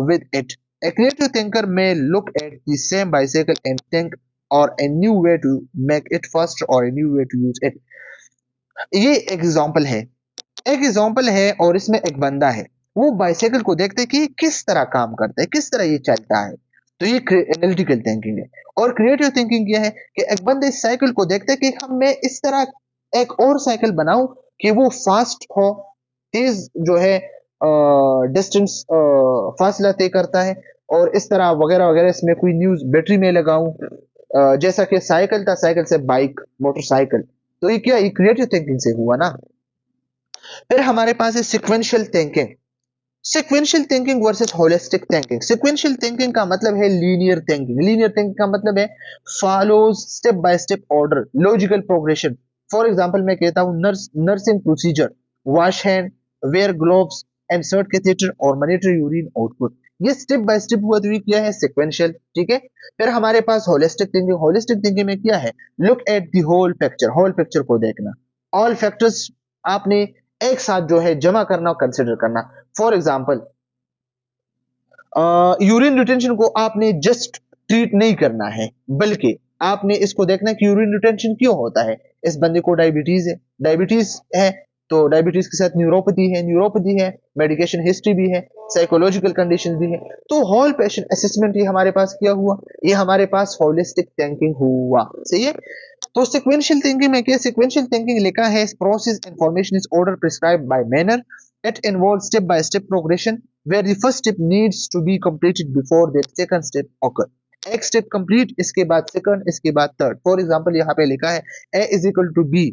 with it. A creative thinker may look at the same bicycle and think और a new way to make it faster और a new way to use it. ये example है, एक example है और इसमें एक बंदा है, वो बाइसाइकिल को देखते हैं कि किस तरह काम करता है, किस तरह ये चलता है। तो ये एनालिटिकल थिंकिंग है। और क्रिएटिव थिंकिंग क्या है कि एक बंदे इस साइकिल को देखते हैं कि हम मैं इस तरह एक और साइकिल बनाऊं कि वो फास्ट हो, तेज जो है डिस्टेंस फासला तय करता है और इस तरह वगैरह वगैरह। इसमें कोई न्यूज बैटरी में लगाऊं, जैसा कि साइकिल था, साइकिल से बाइक, मोटरसाइकिल। तो ये क्या, ये क्रिएटिव थिंकिंग से हुआ ना। फिर हमारे पास है sequential thinking. Sequential thinking versus holistic thinking. Sequential thinking का मतलब है लीनियर थिंकिंग। लीनियर थिंकिंग का मतलब है follows step by step order, logical progression. For example मैं कहता हूं nursing procedure, wash hand, wear gloves, insert catheter और मॉनिटर यूरिन आउटपुट। ये स्टेप बाय स्टेप हुआ, तो ये क्या है, सिक्वेंशियल। ठीक है। फिर हमारे पास होलिस्टिक थिंकिंग। होलिस्टिक थिंकिंग में क्या है, look at the whole picture, whole picture को देखना। ऑल फैक्टर्स आपने एक साथ जो है जमा करना और कंसिडर करना। फॉर एग्जाम्पल, यूरिन रिटेंशन को आपने जस्ट ट्रीट नहीं करना है, बल्कि आपने इसको देखना है कि यूरिन रिटेंशन क्यों होता है। इस बंदे को डायबिटीज है, तो डायबिटीज के साथ न्यूरोपैथी है, मेडिकेशन हिस्ट्री भी है, साइकोलॉजिकल कंडीशन भी है। तो होल पेशेंट असेसमेंट ये हमारे पास क्या हुआ, ये हमारे पास होलिस्टिक थिंकिंग हुआ। सही है। तो सिक्वेंशियल थिंकिंग में क्या, सिक्वेंशियल थिंकिंग लिखा है process information is order prescribed bye manner, it involves step by step progression where the first step needs to be completed before the second step occur. एक step complete, इसके बाद second, इसके बाद third. For example यहाँ पे लिखा है A is equal to B,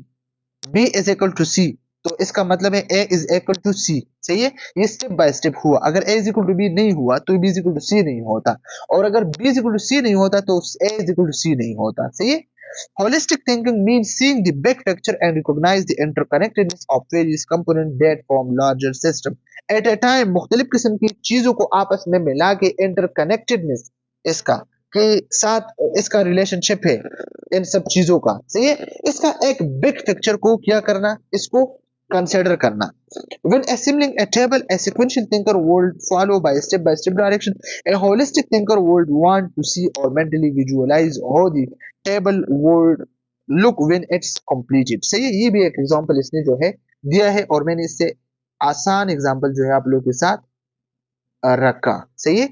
B is equal to C, तो इसका मतलब है A is equal to C। सही है। ये स्टेप बाय स्टेप हुआ। अगर A is equal to B नहीं हुआ तो B is equal to C नहीं होता, और अगर B is equal to C नहीं होता तो A is equal to C नहीं होता। सही है। Holistic thinking means seeing the big picture and recognize the interconnectedness of various components that form larger system. At a time, मुख्तलिफ किस्म की चीजों को आपस में मिला के interconnectedness इसका के साथ इसका रिलेशनशिप है इन सब चीजों का। सही है। इसका एक बिग पिक्चर को क्या करना, इसको कंसिडर करना। When assembling a table, a sequential thinker would follow by step direction. A holistic thinker would want to see or mentally visualize how the table would look when it's completed. सही है। ये भी एक example इसने जो है दिया है, और मैंने इससे आसान एग्जांपल जो है आप लोगों के साथ रखा। सही है।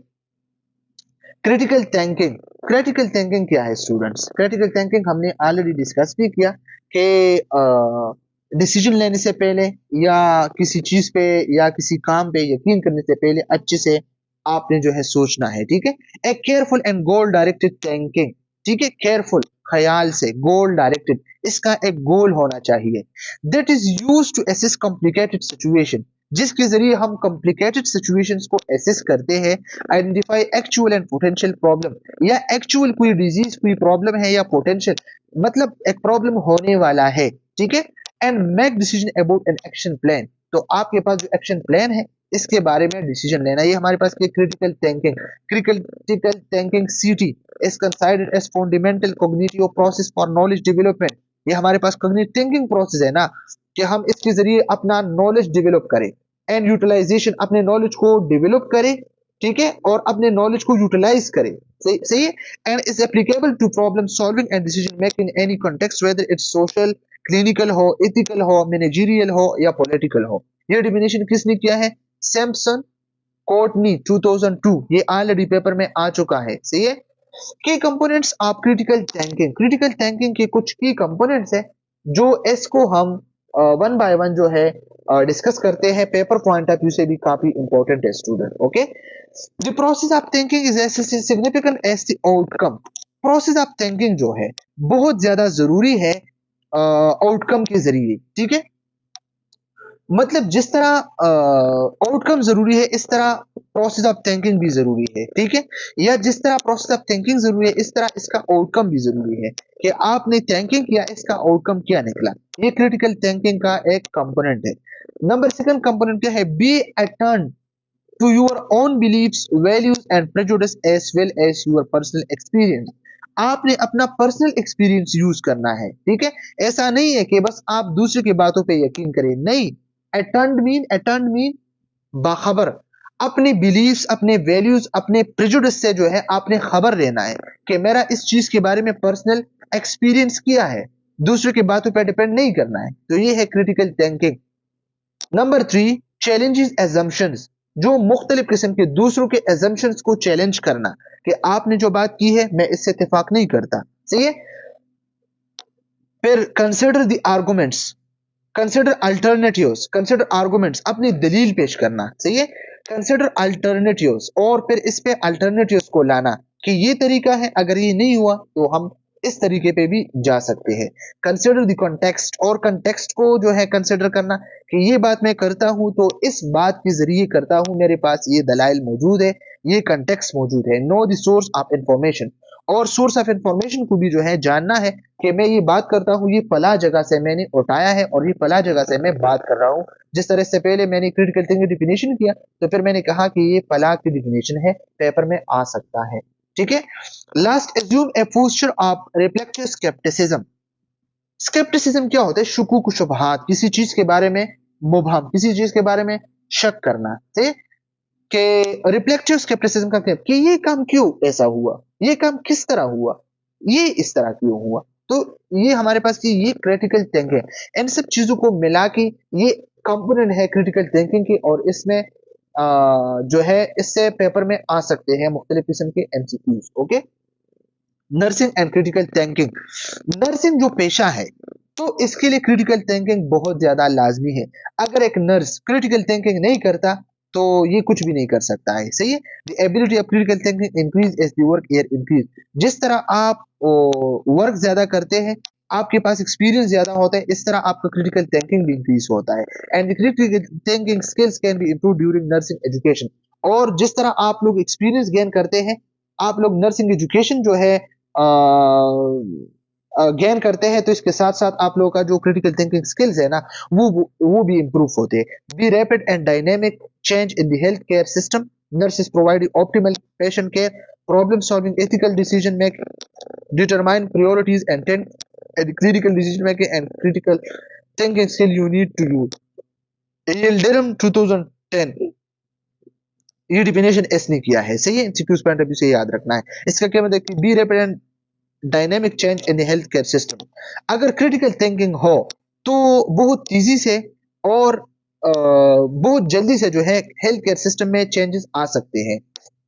Critical thinking. क्रिटिकल थिंकिंग क्या है स्टूडेंट्स? क्रिटिकल थिंकिंग हमने ऑलरेडी डिस्कस भी किया कि डिसीजन लेने से पहले या किसी चीज पे या किसी काम पे यकीन करने से पहले अच्छे से आपने जो है सोचना है। ठीक है। A careful and goal directed thinking. ठीक है। केयरफुल, ख्याल से, गोल डायरेक्टेड, इसका एक गोल होना चाहिए। That is used to assess complicated situation, जिसके जरिए हम कॉम्प्लिकेटेड सिचुएशंस को असेस करते हैं। Identify actual and potential problem, या एक्चुअल कोई डिजीज, कोई प्रॉब्लम है, या पोटेंशियल मतलब एक प्रॉब्लम होने वाला है। ठीक है। And make decision about an action plan, तो आपके पास जो एक्शन प्लान है इसके बारे में डिसीजन लेना। ये हमारे पास critical thinking. Critical thinking CT is considered as fundamental cognitive process for knowledge development. ये हमारे पास कॉग्निटिव थिंकिंग प्रोसेस है ना, कि हम इसके जरिए अपना नॉलेज डेवलप करें एंड यूटिलाइजेशन, अपने नॉलेज को डेवलप करें। ठीक है। और अपने नॉलेज को यूटिलाइज करें। सही है। And is applicable to problem solving and decision making in any context, whether it's social, clinical हो, एथिकल हो, मैनेजरियल हो या पॉलिटिकल हो। ये डिफिनेशन किसने किया है? सैमसन कोर्टनी 2002। ये ऑलरेडी पेपर में आ चुका है। सही है। की components of critical thinking. Critical thinking के कुछ की कंपोनेंट्स है जो इसको हम वन बाय वन जो है डिस्कस करते हैं। पेपर पॉइंट ऑफ व्यू से भी काफी इंपॉर्टेंट है student. Okay. The process of thinking is as significant as the outcome. Process of thinking जो है बहुत ज्यादा जरूरी है आउटकम के जरिए। ठीक है। मतलब जिस तरह आउटकम जरूरी है, इस तरह प्रोसेस ऑफ थिंकिंग भी जरूरी है। ठीक है। या जिस तरह प्रोसेस ऑफ थिंकिंग जरूरी है, इस तरह इसका आउटकम भी जरूरी है, कि आपने थिंकिंग किया, इसका आउटकम क्या निकला। ये क्रिटिकल थिंकिंग का एक कंपोनेंट है। नंबर सेकंड कंपोनेंट क्या है? बी अटर्न to your own beliefs, values and prejudices as well as your personal experience. आपने अपना पर्सनल एक्सपीरियंस यूज करना है। ठीक है। ऐसा नहीं है कि बस आप दूसरे की बातों पे यकीन करें, नहीं। अटर्न मीन बाखबर। अपने बिलीव्स, अपने वैल्यूज, अपने प्रेजुडिस से जो है आपने खबर लेना है कि मेरा इस चीज के बारे में पर्सनल एक्सपीरियंस किया है, दूसरे की बातों पर डिपेंड नहीं करना है। तो ये है critical thinking. Number 3, challenges assumptions, जो मुख्तलिफ किस्म के दूसरों के एजम्पशंस को चैलेंज करना, कि आपने जो बात की है मैं इससे इत्तेफाक नहीं करता। सही है। फिर consider the arguments, consider alternatives, consider arguments, अपनी दलील पेश करना। सही है। कंसिडर अल्टरनेटिव्स, और फिर इस पे अल्टरनेटिव्स को लाना कि ये तरीका है, अगर ये नहीं हुआ तो हम इस तरीके पे भी जा सकते हैं। कंसिडर द कॉन्टेक्स्ट, और कॉन्टेक्स्ट को जो है कंसिडर करना कि ये बात मैं करता हूं तो इस बात के जरिए करता हूं, मेरे पास ये दलाइल मौजूद है, ये कॉन्टेक्स्ट मौजूद है। Know the source of information, और सोर्स ऑफ इंफॉर्मेशन को भी जो है जानना है कि मैं ये बात करता हूँ, ये फला जगह से मैंने उठाया है और ये फला जगह से मैं बात कर रहा हूँ। जिस तरह से पहले मैंने क्रिटिकल थिंकिंग डिफिनेशन किया तो फिर मैंने कहा कि ये फला की डिफिनेशन है, पेपर में आ सकता है। ठीक है। Last, assume A posture of reflective scepticism. Scepticism क्या होता है? शुकूक शुबहात, किसी चीज के बारे में मुबहम, किसी चीज के बारे में शक करना। ठीक, कि रिफ्लेक्टिव स्केप्टिसिज्म का क्या कि ये काम क्यों ऐसा हुआ, ये काम किस तरह हुआ, ये इस तरह क्यों हुआ। तो ये हमारे पास की ये क्रिटिकल थिंकिंग है। इन सब चीजों को मिला के ये कंपोनेंट है क्रिटिकल थिंकिंग की, और इसमें जो है इससे पेपर में आ सकते हैं मुख्तलिफ किस्म के MCQs. Okay. Nursing and critical thinking, nursing जो पेशा है तो इसके लिए क्रिटिकल थिंकिंग बहुत ज्यादा लाजमी है। अगर एक नर्स क्रिटिकल थिंकिंग नहीं करता तो ये कुछ भी नहीं कर सकता है। सही है। The ability of critical thinking increase as the work year increase, जिस तरह आप वर्क ज्यादा करते हैं, आपके पास एक्सपीरियंस ज्यादा होता है, इस तरह आपका क्रिटिकल थिंकिंग भी इंक्रीज होता है। And critical thinking skills can be improve during nursing education, और जिस तरह आप लोग एक्सपीरियंस गेन करते हैं, आप लोग नर्सिंग एजुकेशन जो है गेन करते हैं, तो इसके साथ साथ आप लोगों का जो क्रिटिकल थिंकिंग स्किल्स है ना वो भी इंप्रूव होते हैं। Be rapid and dynamic change in the health care system, nurses provide optimal patient care, problem solving, ethical decision making, determine priorities and tend, and critical decision making and critical thinking skill you need to use. Yildirim 2010 ये definition S ने किया है। सही है। MCQs point of view से याद रखना है। इसका क्या मतलब कि be rapid and dynamic change in the health care system, अगर क्रिटिकल थिंकिंग हो तो बहुत तेजी से और बहुत जल्दी से जो है हेल्थ केयर सिस्टम में चेंजेस आ सकते हैं,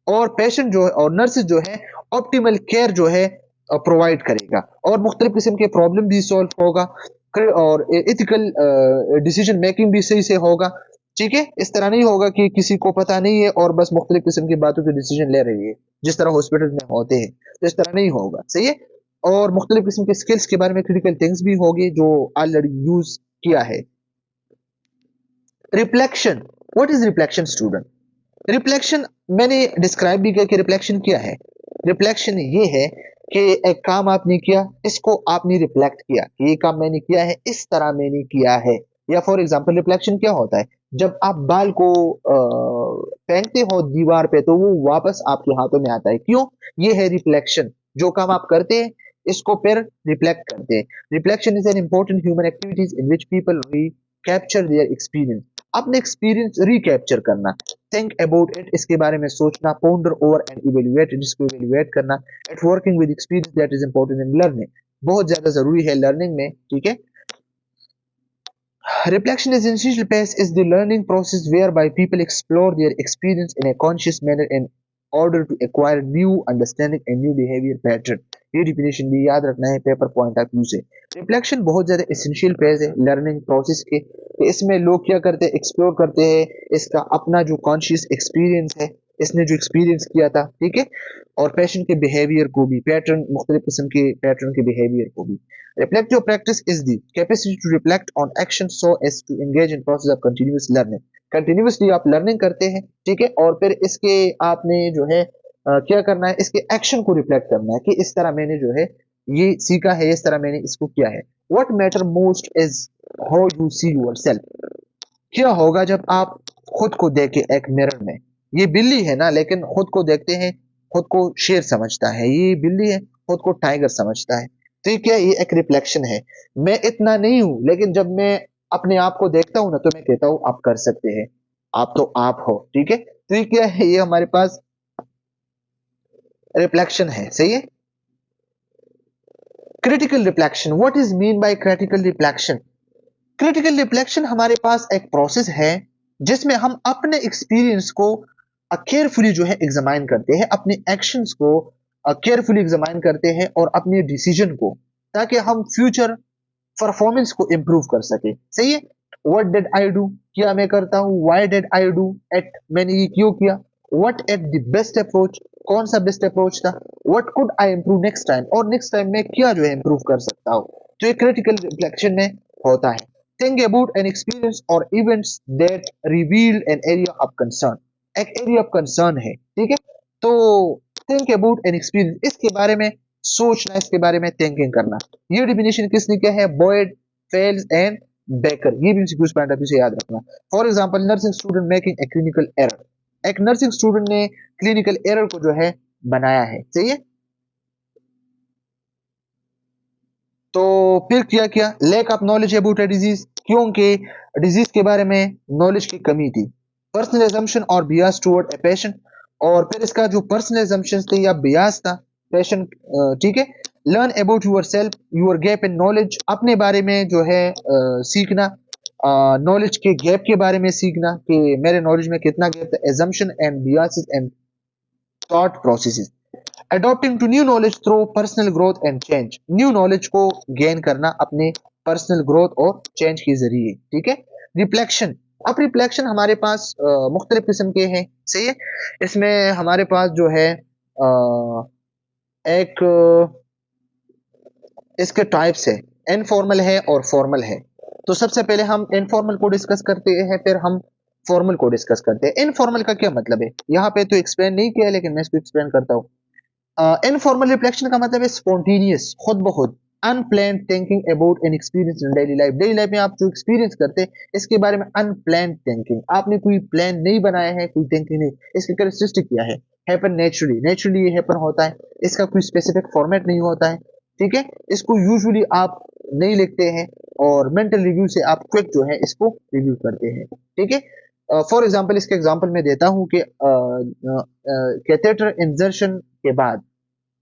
और पेशेंट जो है और नर्सेज जो है ऑप्टिमल केयर जो है प्रोवाइड करेगा, और मुख्तलिफ किस्म के प्रॉब्लम भी सॉल्व होगा, और एथिकल डिसीजन मेकिंग भी सही से होगा। ठीक है। इस तरह नहीं होगा कि किसी को पता नहीं है और बस मुख्तलिफ किस्म की बातों के डिसीजन ले रही है, जिस तरह हॉस्पिटल में होते हैं, तो इस तरह नहीं होगा। सही है। और मुख्तलिफ किस्म के स्किल्स के बारे में क्रिटिकल थिंग्स भी होगी जो ऑलरेडी यूज किया है। Reflection, what is reflection student? Reflection मैंने डिस्क्राइब भी किया कि रिफ्लेक्शन क्या है। रिफ्लेक्शन ये है कि एक काम आपने किया, इसको आपने रिफ्लेक्ट किया कि ये काम मैंने किया है, इस तरह मैंने किया है। या फॉर एग्जांपल रिफ्लेक्शन क्या होता है? जब आप बाल को फेंकते हो दीवार पे तो वो वापस आपके हाथों में आता है। क्यों? ये है रिफ्लेक्शन। जो काम आप करते हैं इसको फिर रिफ्लेक्ट करते हैं। Reflection is an important human activities in which people capture their experience, अपने एक्सपीरियंस रिकैप्चर करना, थिंक अबाउट इट, इसके बारे में सोचना, ponder over and evaluate it, इसको इवेल्युएट करना, at working with experience that is important in learning, बहुत ज्यादा जरूरी है लर्निंग में। ठीक है। Reflection is essential phase is the learning process whereby people explore their experience in a conscious manner in order to acquire new understanding and new behavior pattern। ये definition भी याद रखना है पेपर पॉइंट ऑफ व्यू से। Reflection बहुत ज्यादा essential phase है learning process के। इसमें लोग क्या करते हैं? एक्सप्लोर करते हैं इसका अपना जो कॉन्शियस एक्सपीरियंस है, इसने जो एक्सपीरियंस किया था। ठीक है। और पेशेंट के बिहेवियर को भी, पैटर्न, मुख्तलिफ किस्म के पैटर्न के बिहेवियर को भी। Reflective practice is the capacity to reflect on action so as to engage in process of continuous learning। Continuously आप लर्निंग करते हैं। ठीक है। और फिर इसके आपने जो है क्या करना है? इसके एक्शन को रिफ्लेक्ट करना है कि इस तरह मैंने जो है ये सीखा है, इस तरह मैंने इसको किया है। What matter most is how you see yourself। क्या होगा जब आप खुद को देखें एक मिरर में? ये बिल्ली है ना, लेकिन खुद को देखते हैं, खुद को शेर समझता है। ये बिल्ली है, खुद को टाइगर समझता है। तो ये क्या? ये एक रिफ्लेक्शन है। मैं इतना नहीं हूं, लेकिन जब मैं अपने आप को देखता हूं ना तो मैं कहता हूं आप कर सकते हैं, आप तो आप हो। ठीक है। तो ये क्या है? ये हमारे पास रिफ्लेक्शन है। सही है। Critical reflection, what is mean by critical reflection? Critical reflection हमारे पास एक प्रोसेस है जिसमें हम अपने एक्सपीरियंस को केयरफुली जो है एग्जामाइन करते हैं, अपने एक्शंस को केयरफुली एग्जामाइन करते हैं और अपने डिसीजन को, ताकि हम फ्यूचर परफॉर्मेंस को इंप्रूव कर सके। सही है। व्हाट डिड आई डू, क्या मैं करता हूँ, why did I do, at मैंने ये क्यों किया, what at the best approach, कौन सा बेस्ट अप्रोच था, what could I improve next time, और नेक्स्ट टाइम में क्या जो है इंप्रूव कर सकता हूँ। तो ये क्रिटिकल रिफ्लेक्शन में होता है। थिंक अबाउट एन एक्सपीरियंस और events that reveal an area of concern, एक एरिया ऑफ कंसर्न है, ठीक है। तो थिंक अबाउट एन एक्सपीरियंस, इसके बारे में सोचना, इसके बारे में थिंकिंग करना। ये डिफिनेशन किसने क्या है, बॉयड, फेल्स एंड बेकर, ये भी एमसीक्यूज पॉइंट ऑफ व्यू से याद रखना। For example, nursing student making a clinical error, एक नर्सिंग स्टूडेंट ने क्लिनिकल एरर को जो है बनाया है, सही है। तो फिर क्या किया, lack of knowledge about a disease, क्योंकि डिजीज के बारे में नॉलेज की कमी थी। पर्सनल एजम्पशन और बियास टुवर्ड ए पेशेंट, और फिर इसका जो पर्सनल एजम्पशन थे या बियास था पेशेंट, ठीक है। Learn about yourself, your gap in knowledge, अपने बारे में जो है सीखना, नॉलेज के गैप के बारे में सीखना कि मेरे नॉलेज में कितना गैप है, assumption and biases and thought processes. Adopting to new knowledge through personal growth and change, new knowledge को गेन करना अपने पर्सनल ग्रोथ और चेंज के जरिए, ठीक है। रिफ्लेक्शन, अब रिफ्लेक्शन हमारे पास मुख्तलिफ किस्म के हैं, सही है। इसमें हमारे पास जो है एक इसके टाइप्स है, इनफॉर्मल है और फॉर्मल है। तो सबसे पहले हम इनफॉर्मल को डिस्कस करते हैं, फिर हम फॉर्मल को डिस्कस करते हैं। इनफॉर्मल का क्या मतलब है, यहाँ पे तो एक्सप्लेन नहीं किया, लेकिन मैं इसको एक्सप्लेन करता हूँ। इनफॉर्मल रिफ्लेक्शन का मतलब है स्पॉन्टेनियस, खुद ब खुद, unplanned thinking about an experience in daily life, daily life में आप जो एक्सपीरियंस करते हैं इसके बारे में अनप्लान्ड थिंकिंग, आपने कोई प्लान नहीं बनाया है, कोई थिंकिंग नहीं, इसकी कैरेक्टरिस्टिक क्या है, हैपन नेचुरली, नेचुरली ये हैपन होता है, इसका कोई स्पेसिफिक फॉर्मेट नहीं होता है, ठीक है। इसको यूजुअली आप नहीं लिखते हैं और मेंटल रिव्यू से आप क्विक जो है इसको रिव्यू करते हैं, ठीक है। फॉर एग्जांपल, इसके एग्जांपल मैं देता हूं कि कैथेटर इंजर्शन के बाद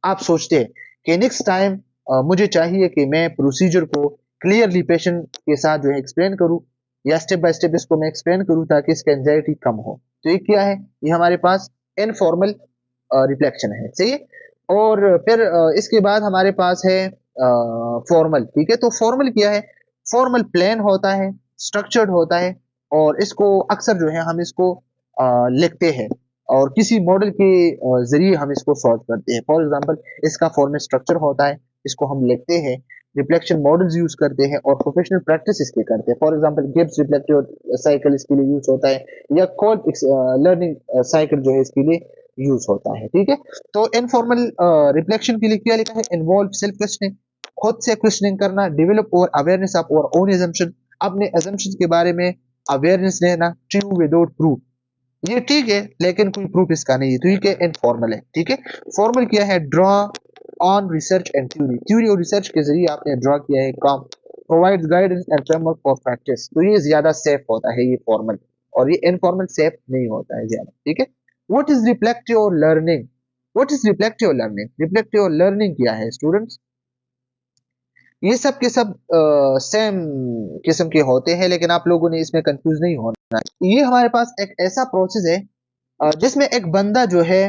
आप सोचते हैं कि नेक्स्ट टाइम मुझे चाहिए कि मैं प्रोसीजर को क्लियरली पेशेंट के साथ जो है एक्सप्लेन करूं, या स्टेप बाय स्टेप इसको मैं एक्सप्लेन करूं ताकि इसका एंजाइटी कम हो। तो ये क्या है, ये हमारे पास इनफॉर्मल रिफ्लेक्शन है, सही है। और फिर इसके बाद हमारे पास है फॉर्मल, ठीक है। तो फॉर्मल क्या है, फॉर्मल प्लान होता है, स्ट्रक्चर्ड होता है, और इसको अक्सर जो है हम इसको लिखते हैं और किसी मॉडल के जरिए हम इसको सॉल्व करते हैं। फॉर एग्जांपल, इसका फॉर्मल स्ट्रक्चर होता है, इसको हम लिखते हैं, रिफ्लेक्शन मॉडल्स यूज करते हैं और प्रोफेशनल प्रैक्टिस इसके करते हैं। For example, Gibbs reflective cycle इसके लिए यूज होता है, या कोल्ब लर्निंग साइकिल जो है इसके लिए यूज होता है, ठीक है। तो इनफॉर्मल रिफ्लेक्शन के लिए क्या लिखा है, इन्वॉल्व सेल्फ क्वेश्चनिंग, खुद से क्वेश्चनिंग करना, डेवलप और अवेयरनेस ऑफ और ओन एजम्पशन, अपने एजम्पशन के बारे में अवेयरनेस लेना, ट्रू विदाउट प्रूफ, ये ठीक है लेकिन कोई प्रूफ इसका नहीं है, तो ये इनफॉर्मल है, ठीक है। फॉर्मल क्या है, draw on research and theory, theory और रिसर्च के जरिए आपने ड्रॉ किया है काम, provide guidance and framework for practice, तो ये ज्यादा सेफ होता है ये फॉर्मल, और ये इनफॉर्मल सेफ नहीं होता है ज्यादा, ठीक है। What is reflective learning, what is reflective learning, reflective learning क्या है स्टूडेंट्स, ये सब के सब सेम किस्म के होते हैं, लेकिन आप लोगों ने इसमें कंफ्यूज नहीं होना। ये हमारे पास एक ऐसा प्रोसेस है जिसमें एक बंदा जो है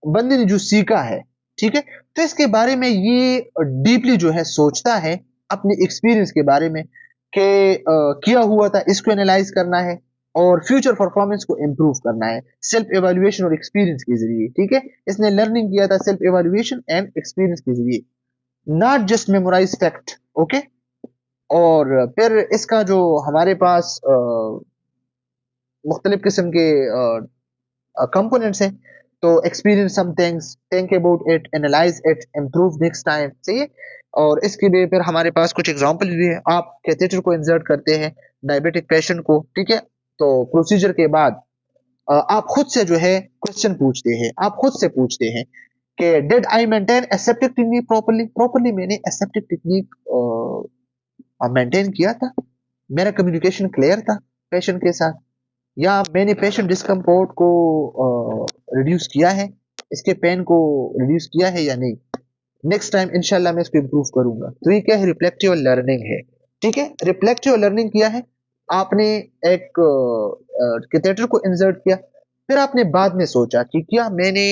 बंदे ने जो सीखा है, ठीक है, तो इसके बारे में ये डीपली जो है सोचता है अपने एक्सपीरियंस के बारे में कि किया हुआ था, इसको एनालाइज करना है और फ्यूचर परफॉर्मेंस को इम्प्रूव करना है सेल्फ एवेल्युएशन और एक्सपीरियंस के जरिए, ठीक है। इसने लर्निंग किया था सेल्फ एवेल्युएशन एंड एक्सपीरियंस के जरिए, not just memorise fact, okay. और फिर इसका जो हमारे पास मुख्तलिफ किस्म के कंपोनेंट्स हैं, तो experience some things, think about it, analyse it, improve next time, सही है। और इसके लिए फिर हमारे पास कुछ एग्जांपल भी है, आप कैथेटर को इंसर्ट करते हैं डायबिटिक पेशेंट को, ठीक है, तो प्रोसीजर के बाद आप खुद से जो है क्वेश्चन पूछते हैं, आप खुद से पूछते हैं कि did I maintain aseptic technique properly, properly मैंने एसेप्टिक टेक्निक मेंटेन किया था, मेरा कम्युनिकेशन क्लियर था पेशेंट के साथ, या मैंने पेशेंट डिस्कम्फर्ट को रिड्यूस किया है, इसके पेन को रिड्यूस किया है या नहीं, नेक्स्ट टाइम इंशाल्लाह मैं इसको इम्प्रूव करूंगा। तो ये क्या है, रिफ्लेक्टिव लर्निंग है, ठीक है। रिफ्लेक्टिव लर्निंग किया है आपने, एक कैथेटर को इंसर्ट किया, फिर आपने बाद में सोचा कि क्या मैंने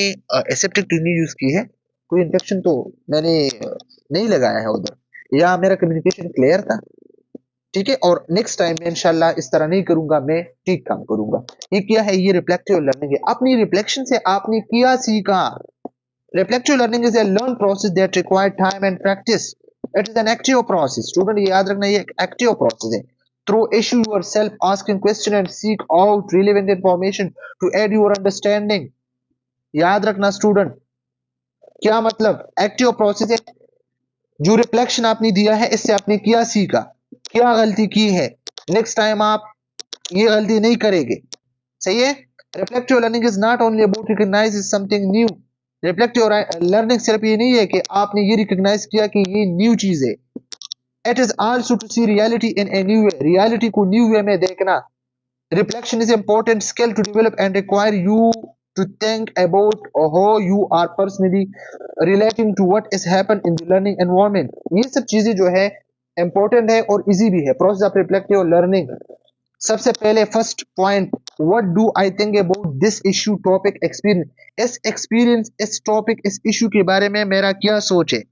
एसेप्टिक टेक्निक यूज की है, कोई इन्फेक्शन तो मैंने नहीं लगाया है उधर, या मेरा कम्युनिकेशन क्लियर था, ठीक है, और नेक्स्ट टाइम में इंशाल्लाह इस तरह नहीं करूंगा, मैं ठीक काम करूंगा। ये क्या है, ये रिफ्लेक्टिव लर्निंग है। अपनी रिफ्लेक्शन से आपने क्या सीखा। Reflective learning is a learn process that require time and practice. It is an active process. Student ये याद रखना, ये एक एक्टिव प्रोसेस है। Through issue yourself, asking question and seek out relevant information to add your understanding. याद रखना student, क्या मतलब एक्टिव प्रोसेस है। जो रिफ्लेक्शन आपने दिया है, इससे आपने क्या सीखा, क्या गलती की है, नेक्स्ट टाइम आप ये गलती नहीं करेंगे। सही है। Reflective learning is not only about recognise something new. Reflective learning सिर्फ ये नहीं है कि आपने ये रिकॉग्नाइज किया कि ये न्यू चीज है। It is also to see reality in a new way. Reality को न्यू वे में देखना। Reflection is an important skill to develop and require you to think about how you are personally relating to what is happened in the learning environment. ये सब चीजें जो है important है और easy भी है। Process of reflective learning। सबसे पहले first point, what do I think about this issue topic experience। इस experience, इस topic, इस issue के बारे में मेरा क्या सोच है।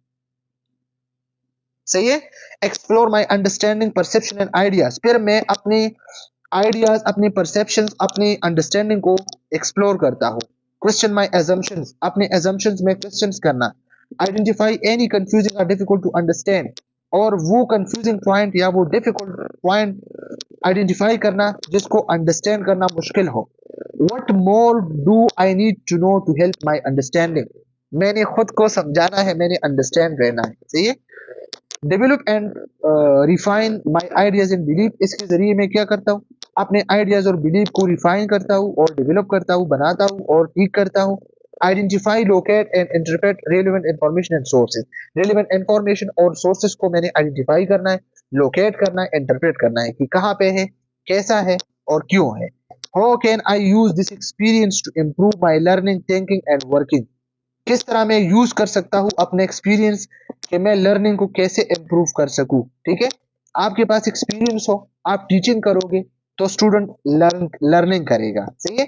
सही है। Explore my understanding, perception and ideas. फिर मैं अपने आइडियाज, अपनी परसेप्शन, अपनी अंडरस्टैंडिंग को एक्सप्लोर करता हूँ। क्वेश्चन माई एजम्पशंस, अपने एजम्पशंस में क्वेश्चंस करना। आइडेंटिफाई एनी कंफ्यूजिंग और डिफिकल्ट टू अंडरस्टैंड, और वो कंफ्यूजिंग पॉइंट या वो डिफिकल्ट पॉइंट आइडेंटिफाई करना जिसको अंडरस्टैंड करना मुश्किल हो। What more do I need to know to help my understanding. मैंने खुद को समझाना है, मैंने अंडरस्टैंड रहना है। सही है। Develop and refine my ideas and belief. इसके जरिए मैं क्या करता हूँ, अपने आइडियाज और बिलीफ को रिफाइन करता हूँ और डेवलप करता हूँ, बनाता हूँ और ठीक करता हूँ। Identify, locate and interpret relevant information and sources. Relevant information और सोर्सेज को मैंने आइडेंटिफाई करना है, लोकेट करना है, इंटरप्रेट करना है कि कहाँ पे है, कैसा है और क्यों है। How can I use this experience to improve my learning, thinking and working. किस तरह मैं यूज कर सकता हूं अपने एक्सपीरियंस कि मैं लर्निंग को कैसे इंप्रूव कर सकूं। ठीक है। आपके पास एक्सपीरियंस हो, आप टीचिंग करोगे तो स्टूडेंट लर्निंग करेगा। सही है।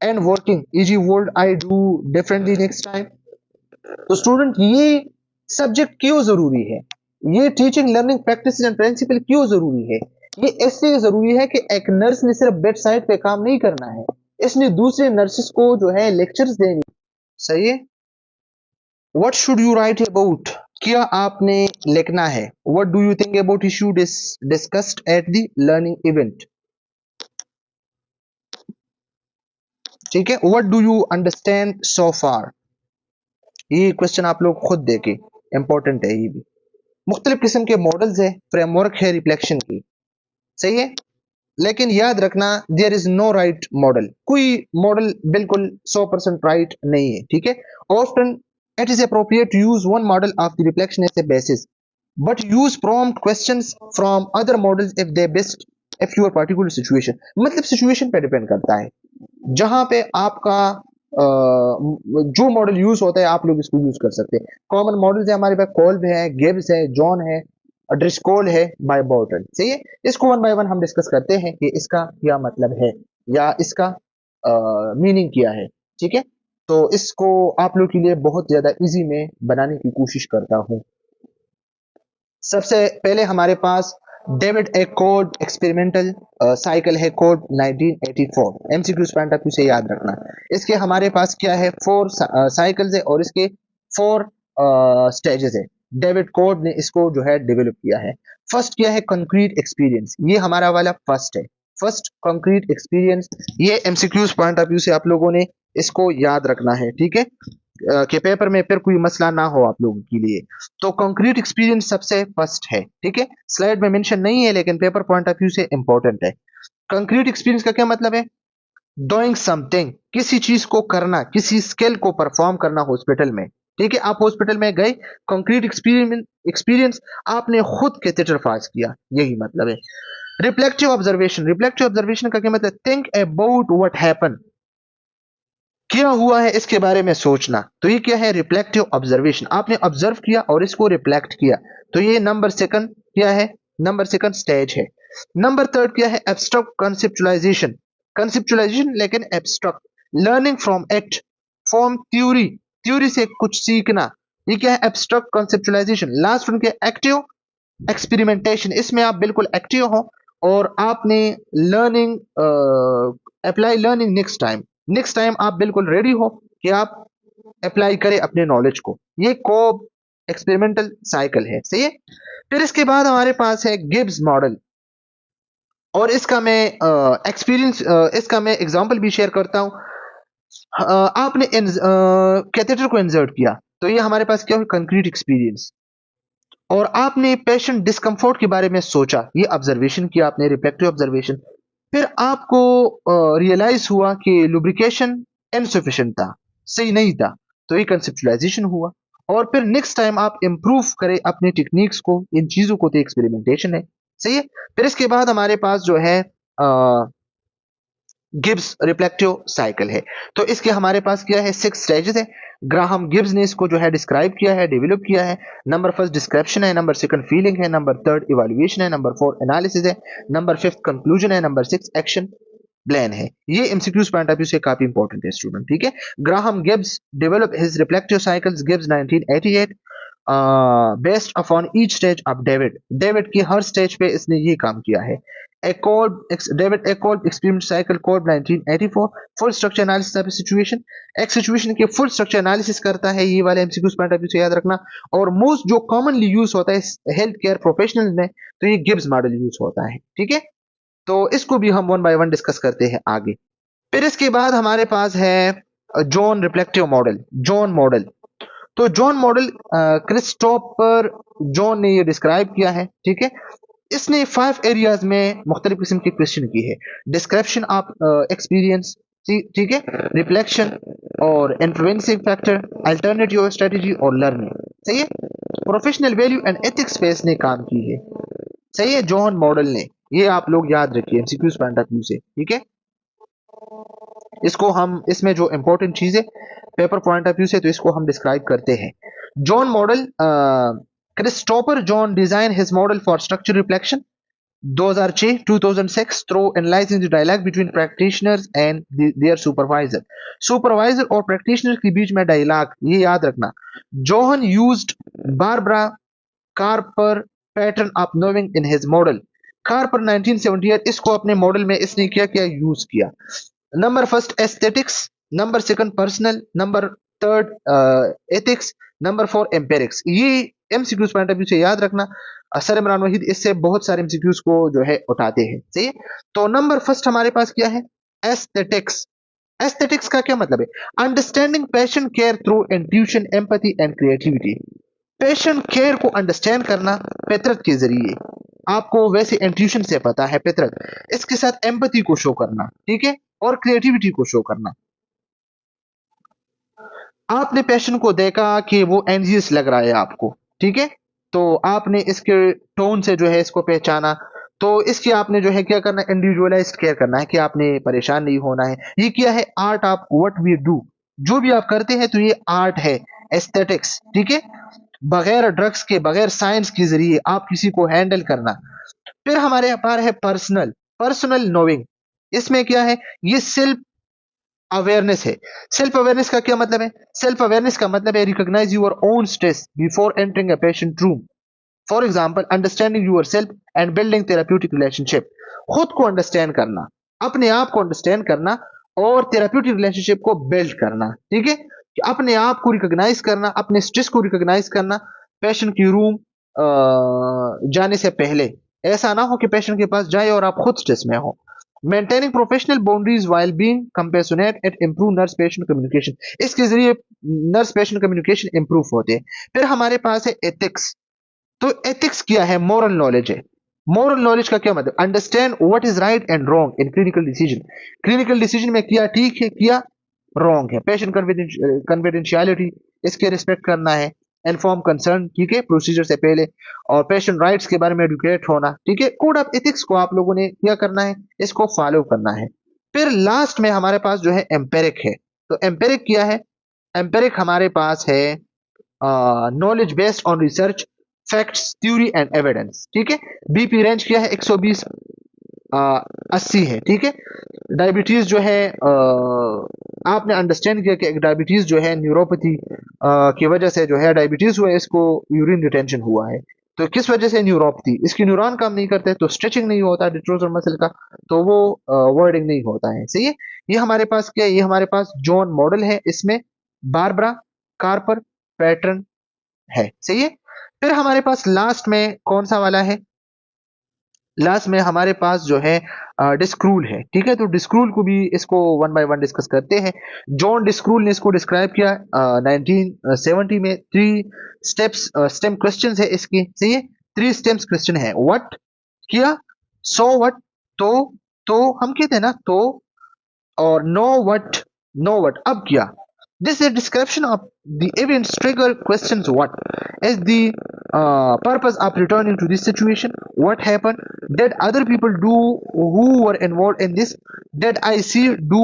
And working, easy word I do differently next time. तो स्टूडेंट ये सब्जेक्ट क्यों जरूरी है, ये teaching learning practice and principle क्यों जरूरी है। ये इसलिए जरूरी है कि एक नर्स ने सिर्फ बेड साइड पे काम नहीं करना है, इसने दूसरे नर्सेस को जो है लेक्चर्स देनी। सही है। What should you write about? क्या आपने लिखना है। What do you think about issue discussed at the learning event? ठीक है। What do you understand so far? ये क्वेश्चन आप लोग खुद देखें, इंपॉर्टेंट है ये भी। मुख्तलिफ किस्म के मॉडल्स है, फ्रेमवर्क है रिफ्लेक्शन की। सही है। लेकिन याद रखना, there is no right model. कोई मॉडल बिल्कुल 100% राइट नहीं है। ठीक है। Often it is appropriate to use one model of the reflection as a basis, but use prompt questions from other models if they best if your particular situation। मतलब situation पे depend करता है, जहां पे आपका जो मॉडल यूज होता है आप लोग इसको यूज कर सकते हैं। कॉमन मॉडल्स है हमारे पास, कॉल्ब है, गिब्स है, जॉन है, ड्रिस्कोल है, बाय बॉर्टन। सही है। इसको वन बाय वन हम डिस्कस करते हैं कि इसका क्या मतलब है या इसका मीनिंग क्या है। ठीक है। तो इसको आप लोग के लिए बहुत ज्यादा इजी में बनाने की कोशिश करता हूं। सबसे पहले हमारे पास डेविड ए कोड एक्सपेरिमेंटल साइकिल है, कोड 1984। एमसीक्यूज पॉइंट ऑफ व्यू से याद रखना। इसके हमारे पास क्या है, 4 साइकिल्स है और इसके 4 स्टेजेस है। डेविड कोड ने इसको जो है डेवलप किया है। फर्स्ट क्या है, कंक्रीट एक्सपीरियंस। ये हमारा वाला फर्स्ट है, फर्स्ट कंक्रीट एक्सपीरियंस। ये एमसीक्यूज पॉइंट ऑफ व्यू से आप लोगों ने इसको याद रखना है। ठीक है, कि पेपर में फिर कोई मसला ना हो आप लोगों के लिए। तो कंक्रीट एक्सपीरियंस सबसे फर्स्ट है। ठीक है। स्लाइड में मेंशन नहीं है लेकिन पेपर पॉइंट ऑफ व्यू से इंपॉर्टेंट है। कंक्रीट एक्सपीरियंस का क्या मतलब है, डूइंग समथिंग, किसी चीज को करना, किसी स्किल को परफॉर्म करना हॉस्पिटल में। ठीक है। आप हॉस्पिटल में गए, कंक्रीट एक्सपीरियंस आपने खुद कैथेटर पास किया, यही मतलब है। रिफ्लेक्टिव ऑब्जर्वेशन, रिफ्लेक्टिव ऑब्जर्वेशन का क्या मतलब, थिंक अबाउट व्हाट हैपन, क्या हुआ है इसके बारे में सोचना। तो ये क्या है, रिफ्लेक्टिव ऑब्जर्वेशन। आपने ऑब्जर्व किया और इसको रिफ्लेक्ट किया, तो ये नंबर सेकंड क्या है, नंबर सेकंड स्टेज है। नंबर थर्ड क्या है, एब्स्ट्रैक्ट कंसेप्चुलाइजेशन। कंसेप्चुलाइजेशन लेकिन abstract, learning from act, from theory, theory से कुछ सीखना, ये क्या है, एब्स्ट्रैक्ट कंसेप्चुलाइजेशन। लास्ट वन क्या, एक्टिव एक्सपेरिमेंटेशन, इसमें आप बिल्कुल एक्टिव हो और आपने learning apply learning next time आप बिल्कुल रेडी हो कि आप अप्लाई करें अपने नॉलेज को। ये कोब एक्सपेरिमेंटल साइकिल है, सही है। फिर इसके बाद हमारे पास है गिब्स मॉडल, और इसका मैं एक्सपीरियंस इसका मैं एग्जांपल भी शेयर करता हूं। आपने कैथेटर को इंसर्ट किया, तो ये हमारे पास क्या हुआ, कंक्रीट एक्सपीरियंस। और आपने पेशेंट डिस्कम्फर्ट के बारे में सोचा, ये ऑब्जर्वेशन किया आपने, रिफ्लेक्टिव ऑब्जर्वेशन। फिर आपको रियलाइज हुआ कि लुब्रिकेशन इनसफिशिएंट था, सही नहीं था, तो ये कंसेप्चुलाइजेशन हुआ। और फिर नेक्स्ट टाइम आप इंप्रूव करें अपने टेक्निक्स को, इन चीजों को, तो एक्सपेरिमेंटेशन है, सही है। फिर इसके बाद हमारे पास जो है गिब्स रिफ्लेक्टिव साइकिल है। तो इसके हमारे पास क्या है, 6 स्टेजेस है। ग्राहम गिब्स ने इसको जो है डिस्क्राइब किया है, डेवलप किया है। नंबर फर्स्ट डिस्क्रिप्शन है, नंबर सेकंड फीलिंग है, नंबर थर्ड इवैल्यूएशन है, नंबर 4 एनालिसिस है, नंबर 5 कंक्लूजन है, नंबर 6 एक्शन प्लान है। ये एमसीक्यूज पॉइंट ऑफ व्यू से काफी इंपॉर्टेंट है स्टूडेंट, ठीक है। Graham Gibbs develop his reflective cycles, Gibbs 1988, based upon each stage of David. David की हर स्टेज पे इसने ये काम किया है। David Kolb experiment cycle code 1984, full structure analysis of situation. एक सिचुएशन के फुल स्ट्रक्चर एनालिसिस करता है, ये वाले एमसीक्यूज पॉइंट ऑफ व्यू से याद रखना। और मोस्ट जो कॉमनली यूज होता है हेल्थ केयर प्रोफेशनल में, तो ये गिब्स मॉडल यूज होता है, ठीक है। तो इसको भी हम वन बाय वन डिस्कस करते हैं आगे। फिर इसके बाद हमारे पास है John reflective model, John model. तो जॉन मॉडल क्रिस्टोफर जॉन ने ये डिस्क्राइब किया है, ठीक है। इसने 5 एरियाज में मुख्तलिफ किस्म के क्वेश्चन की है। डिस्क्रिप्शन ऑफ एक्सपीरियंस, ठीक है, रिफ्लेक्शन और इन्फ्लुएंसिंग फैक्टर, अल्टरनेटिव स्ट्रेटजी और लर्निंग, सही है। प्रोफेशनल वैल्यू एंड एथिक्स पे इसने काम की है, सही है, जॉन मॉडल ने। ये आप लोग याद रखिए एमसीक्यूज पॉइंट ऑफ व्यू से, ठीक है। इसको हम, इसमें जो इंपॉर्टेंट चीज है पेपर पॉइंट ऑफ व्यू से, तो इसको हम डिस्क्राइब करते हैं। John model, Christopher John design his model for structure reflection 2006 2006 through analysing the dialogue between practitioners and their supervisor. Supervisor और प्रैक्टिशनर के बीच में डायलॉग, ये याद रखना। John used Barbara Carper pattern of knowing in his model. Carper 1978, इसको अपने model में इसने क्या क्या यूज किया। Number first aesthetics, number second personal, number third ethics, number 4 एम्पेरिक्स। ये एमसीक्यूज पॉइंट ऑफ व्यू से याद रखना। सर इमरान वहीद इससे बहुत सारे एमसीक्यूज को जो है उठाते हैं, सही है। तो नंबर फर्स्ट हमारे पास क्या है, एस्थेटिक्स। एस्थेटिक्स का क्या मतलब है, understanding patient care through intuition, empathy and creativity. Patient care को अंडरस्टैंड करना फितरत के जरिए, आपको वैसे इंट्यूशन से पता है फितरत, इसके साथ एम्पैथी को शो करना, ठीक है, और क्रिएटिविटी को शो करना। आपने पेशेंट को देखा कि वो एंजियस लग रहा है आपको, ठीक है, तो आपने इसके टोन से जो है इसको पहचाना, तो इसकी आपने जो है क्या करना है, इंडिविजुअलाइज्ड केयर करना है कि आपने परेशान नहीं होना है। ये क्या है, art of what we do, जो भी आप करते हैं तो ये आर्ट है, एस्थेटिक्स, ठीक है। बगैर ड्रग्स के, बगैर साइंस के जरिए आप किसी को हैंडल करना। फिर हमारे पास है पर्सनल, पर्सनल नोइंग। इसमें क्या है, ये सेल्फ अवेयरनेस है। सेल्फ अवेयरनेस का क्या मतलब है, सेल्फ अवेयरनेस का मतलब है recognise your own stress before entering a patient room. For example understanding yourself and building therapeutic relationship. खुद को अंडरस्टैंड करना, अपने आप को अंडरस्टैंड करना और थेराप्यूटिक रिलेशनशिप को बिल्ड करना, ठीक है। कि अपने आप को रिकॉग्नाइज करना, अपने स्ट्रेस को रिकॉग्नाइज करना पेशेंट की रूम जाने से पहले। ऐसा ना हो कि पेशेंट के पास जाए और आप खुद स्ट्रेस में हो। Maintaining professional boundaries while being compassionate at improve nurse patient communication. इसके जरिए नर्स पेशेंट कम्युनिकेशन इंप्रूव होते हैं। फिर हमारे पास है एथिक्स। तो एथिक्स क्या है, मॉरल नॉलेज है। मॉरल नॉलेज का क्या मतलब, understand what is right and wrong in clinical decision. Clinical decision में क्या ठीक है, क्या रॉन्ग है। पेशेंट कन्फिडेंशियलिटी, इसके रिस्पेक्ट करना है। इन्फॉर्म कंसर्न, ठीक है, प्रोसीजर से पहले। और पेशेंट राइट्स के बारे में एडुकेट होना, ठीक है। कोड ऑफ एथिक्स को आप लोगों ने क्या करना है, इसको फॉलो करना है। फिर लास्ट में हमारे पास जो है एम्पेरिक है। तो एम्पेरिक क्या है, एम्पेरिक हमारे पास है knowledge based on research, facts, theory and evidence, ठीक है। बीपी रेंज क्या है, 120 80 है, ठीक है। डायबिटीज जो है आपने अंडरस्टैंड किया कि डायबिटीज जो है न्यूरोपैथी की वजह से जो है डायबिटीज हुआ है, इसको यूरिन रिटेंशन हुआ है, तो किस वजह से न्यूरोपैथी, इसकी न्यूरॉन काम नहीं करते तो स्ट्रेचिंग नहीं होता डिट्रोजर मसल का, तो वो वर्डिंग नहीं होता है। सही है। ये हमारे पास क्या है, ये हमारे पास जॉन मॉडल है, इसमें बारबरा कार्पर पैटर्न है। सही है। फिर हमारे पास लास्ट में कौन सा वाला है, लास्ट में हमारे पास जो है डिस्क्रूल है। ठीक है, तो डिस्क्रूल को भी इसको वन बाय वन डिस्कस करते हैं। जॉन डिस्क्रूल ने इसको डिस्क्राइब किया 1970 में। 3 स्टेम क्वेश्चन है इसकी। सही है, 3 स्टेम्स क्वेश्चन है। व्हाट किया, सो व्हाट, तो हम कहते हैं ना तो, और नो व्हाट अब किया। This is a description of the events trigger questions what is the purpose of returning to this situation, what happened, did other people do who were involved in this, did I see do,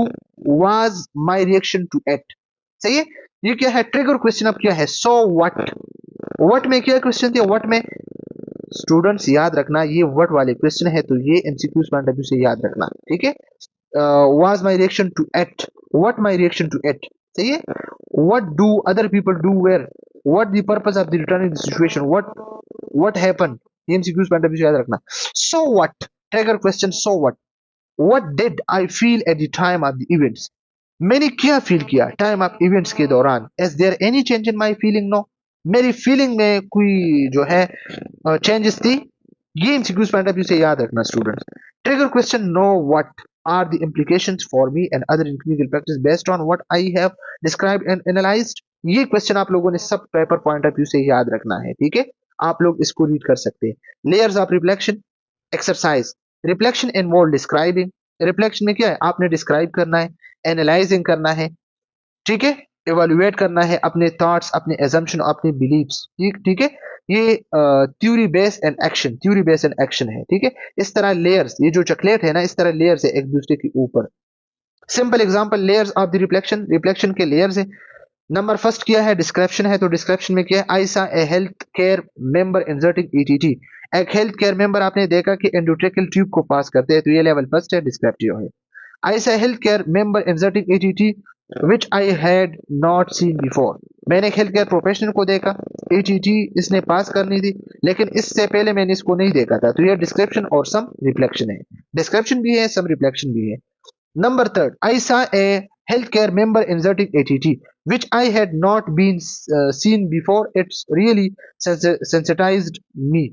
was my reaction to it। सही है। ये क्या है, trigger question. अब क्या है, so what में क्या क्वेश्चन थे, व्हाट में स्टूडेंट्स याद रखना, ये व्हाट वाले क्वेश्चन है तो ये एमसीक्यूज पॉइंट ऑफ व्यू से याद रखना। ठीक है। was my reaction to it, what my reaction to it। सही है। what do other people do where, what the purpose of the returning the situation, what happened, ये MCQs पॉइंट ऑफ व्यू से याद रखना। so what trigger question, so what did I feel at the time of the events, मैंने क्या feel किया time of events के दौरान। is there any change in my feeling, no, मेरी feeling में कोई जो है चेंजेस थी। ये MCQs पॉइंट ऑफ व्यू से याद रखना students. Trigger question, know what are the implications for me and other in clinical practice based on what I have described and analyzed। ये क्वेश्चन आप लोगों ने सब पेपर पॉइंट ऑफ व्यू से याद रखना है। ठीक है, आप लोग इसको रीड कर सकते हैं। Layers of reflection exercise, reflection involve describing, reflection में क्या है, आपने डिस्क्राइब करना है, एनालाइजिंग करना है, ठीक है, इवेल्युएट करना है अपने थॉट्स, अपने एजम्पशन, अपने बिलीव्स। ठीक है, ये theory base and action, theory base and action है। ठीक है, इस तरह लेयर्स, ये जो चॉकलेट है ना, इस तरह लेयर्स है एक दूसरे के ऊपर। Simple example, layers of the reflection, reflection के लेयर्स है। नंबर फर्स्ट क्या है, डिस्क्रिप्शन है, तो डिस्क्रिप्शन में क्या है, I saw a health care member inserting ETT. एक हेल्थ केयर मेंबर आपने देखा कि एंडोट्रेकियल ट्यूब को पास करते हैं, तो ये लेवल फर्स्ट है, डिस्क्रिप्टिव है। आई सा health care member inserting ETT which I had not seen before। मैंने एक हेल्थ केयर प्रोफेशनल को देखा, ATT इसने पास करनी थी, लेकिन इससे पहले मैंने इसको नहीं देखा था, तो ये डिस्क्रिप्शन और सम रिफ्लेक्शन है। डिस्क्रिप्शन भी है, सम रिफ्लेक्शन भी है। Number third, I saw a healthcare member inserting ATT which I had not been seen before, it's really sensitized me।